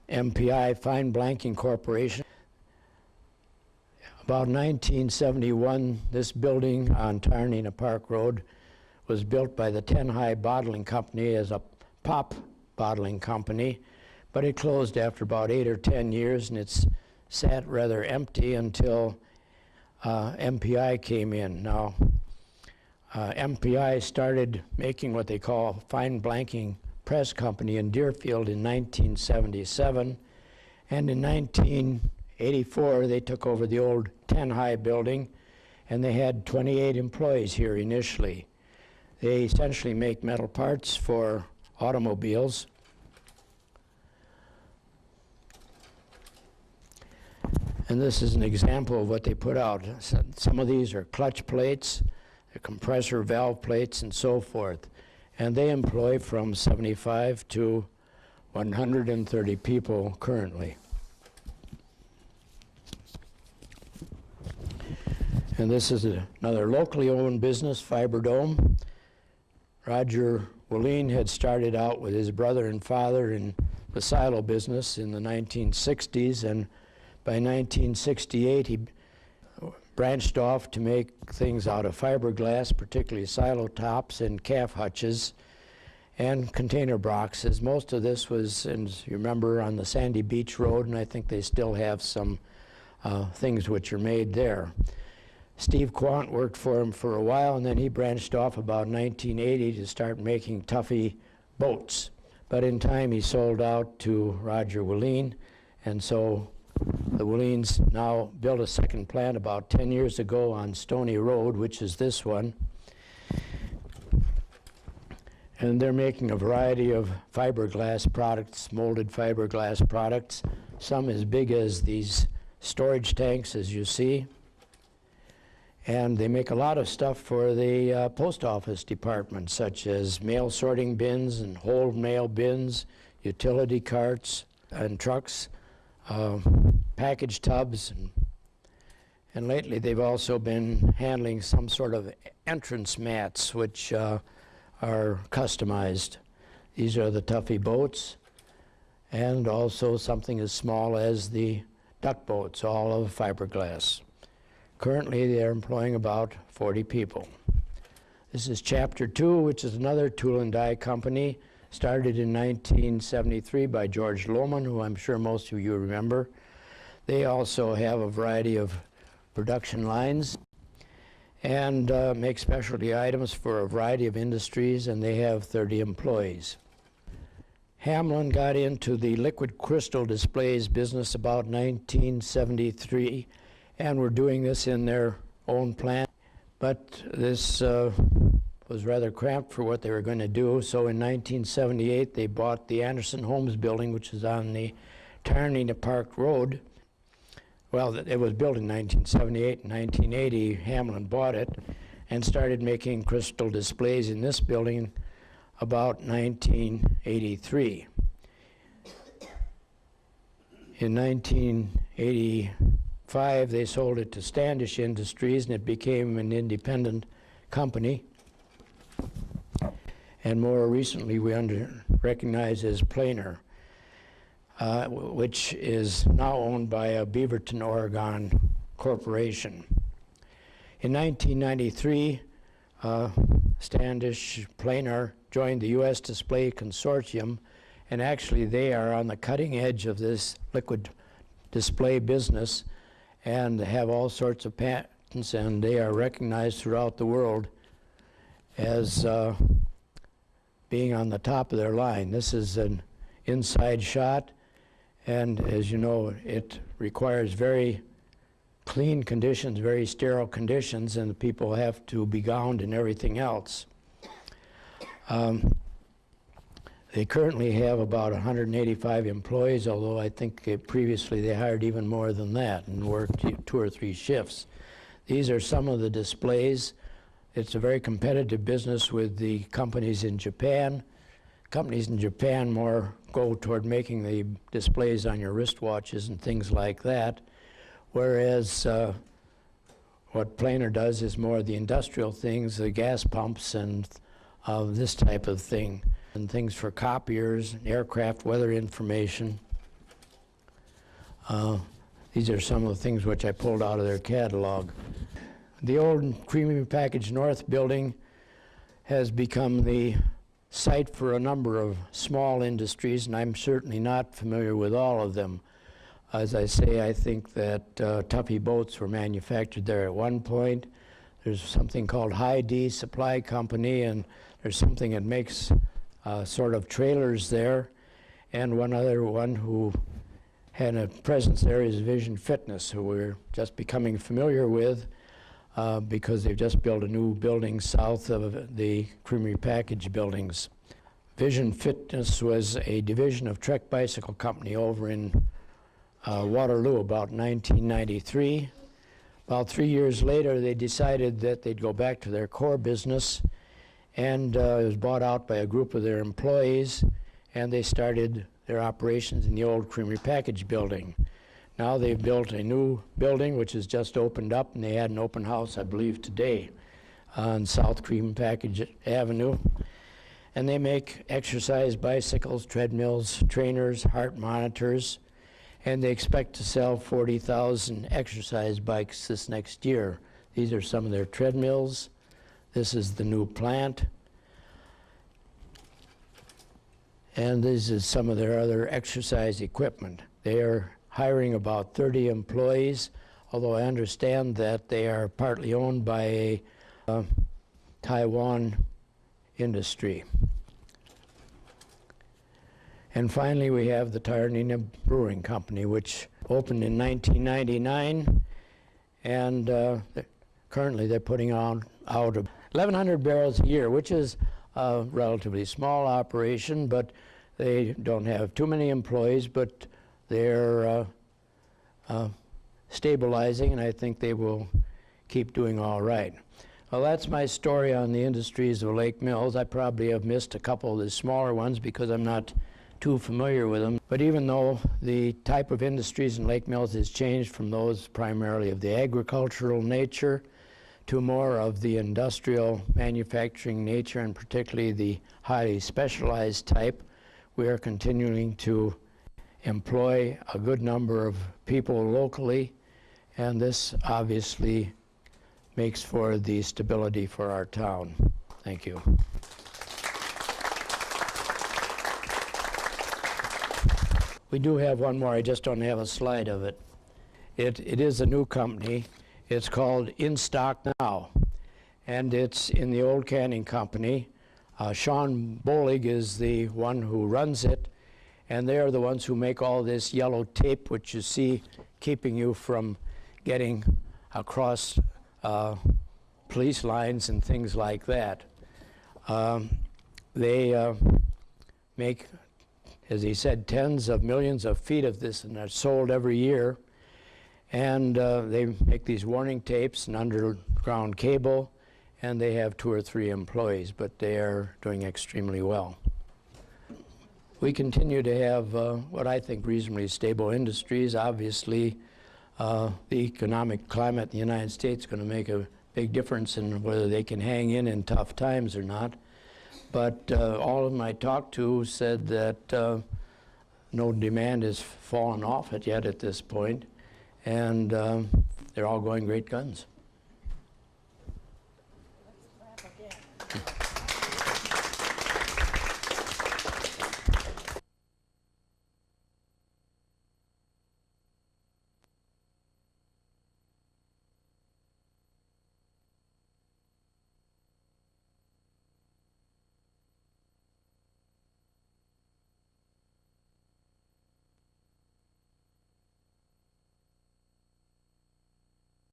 MPI Fine Blanking Corporation. About 1971, this building on Tarnina Park Road was built by the Ten High Bottling Company as a pop bottling company, but it closed after about 8 or 10 years, and it's sat rather empty until MPI came in. Now, MPI started making what they call fine blanking press company in Deerfield in 1977, and in 1984 they took over the old Ten High building, and they had 28 employees here initially. They essentially make metal parts for automobiles. And this is an example of what they put out. Some of these are clutch plates, they're compressor valve plates, and so forth. And they employ from 75 to 130 people currently. And this is another locally owned business, Fiberdome. Roger Willeen had started out with his brother and father in the silo business in the 1960s, and by 1968 he branched off to make things out of fiberglass, particularly silo tops and calf hutches and container boxes. Most of this was, as you remember, on the Sandy Beach Road, and I think they still have some things which are made there. Steve Quant worked for him for a while, and then he branched off about 1980 to start making Tuffy boats. But in time he sold out to Roger Willeen, and so the Willeens now built a second plant about 10 years ago on Stony Road, which is this one. And they're making a variety of fiberglass products, molded fiberglass products, some as big as these storage tanks, as you see. And they make a lot of stuff for the post office department, such as mail sorting bins and whole mail bins, utility carts and trucks, package tubs, and lately they've also been handling some sort of entrance mats which are customized. These are the Tuffy boats, and also something as small as the duck boats, all of fiberglass. Currently they're employing about 40 people. This is Chapter 2, which is another tool and die company, started in 1973 by George Lohman, who I'm sure most of you remember. They also have a variety of production lines and make specialty items for a variety of industries, and they have 30 employees. Hamlin got into the liquid crystal displays business about 1973, and were doing this in their own plant. But this was rather cramped for what they were going to do, so in 1978 they bought the Anderson Homes building, which is on the Tarnina Park Road. Well, it was built in 1978. In 1980, Hamlin bought it and started making crystal displays in this building about 1983. In 1985, they sold it to Standish Industries, and it became an independent company. And more recently, we recognize as Planer, which is now owned by a Beaverton, Oregon corporation. In 1993, Standish Planer joined the U.S. Display Consortium, and actually they are on the cutting edge of this liquid display business and have all sorts of patents, and they are recognized throughout the world as being on the top of their line. This is an inside shot, and as you know, it requires very clean conditions, very sterile conditions, and the people have to be gowned and everything else. They currently have about 185 employees, although I think previously they hired even more than that and worked 2 or 3 shifts. These are some of the displays. It's a very competitive business with the companies in Japan. Companies in Japan more go toward making the displays on your wristwatches and things like that, whereas what Planer does is more the industrial things, the gas pumps and this type of thing, and things for copiers, aircraft weather information. These are some of the things which I pulled out of their catalog. The old Creamy Package North building has become the site for a number of small industries, and I'm certainly not familiar with all of them. As I say, I think that Tuffy boats were manufactured there at one point. There's something called High D Supply Company, and there's something that makes sort of trailers there. And one other one who had a presence there is Vision Fitness, who we're just becoming familiar with because they've just built a new building south of the Creamery Package buildings. Vision Fitness was a division of Trek Bicycle Company over in Waterloo about 1993. About 3 years later, they decided that they'd go back to their core business, and it was bought out by a group of their employees, and they started their operations in the old Creamery Package building. Now they've built a new building which has just opened up, and they had an open house, I believe, today on South Creamery Package Avenue. And they make exercise bicycles, treadmills, trainers, heart monitors, and they expect to sell 40,000 exercise bikes this next year. These are some of their treadmills. This is the new plant. And this is some of their other exercise equipment. They are hiring about 30 employees, although I understand that they are partly owned by a Taiwan industry. And finally, we have the Tarnina Brewing Company, which opened in 1999, and currently they're putting out 1,100 barrels a year, which is a relatively small operation, but they don't have too many employees, but they're stabilizing, and I think they will keep doing all right. Well, that's my story on the industries of Lake Mills. I probably have missed a couple of the smaller ones because I'm not too familiar with them. But even though the type of industries in Lake Mills has changed from those primarily of the agricultural nature to more of the industrial manufacturing nature, and particularly the highly specialized type, we are continuing to employ a good number of people locally, and this obviously makes for the stability for our town. Thank you. We do have one more, I just don't have a slide of it. It is a new company. It's called In Stock Now, and it's in the old canning company. Sean Bolig is the one who runs it, and they are the ones who make all this yellow tape, which you see keeping you from getting across police lines and things like that. They make, as he said, tens of millions of feet of this, and they're sold every year. And they make these warning tapes and underground cable, and they have 2 or 3 employees, but they are doing extremely well. We continue to have what I think reasonably stable industries. Obviously, the economic climate in the United States is going to make a big difference in whether they can hang in tough times or not. But all of them I talked to said that no demand has fallen off it yet at this point, and they're all going great guns.
Let's clap again.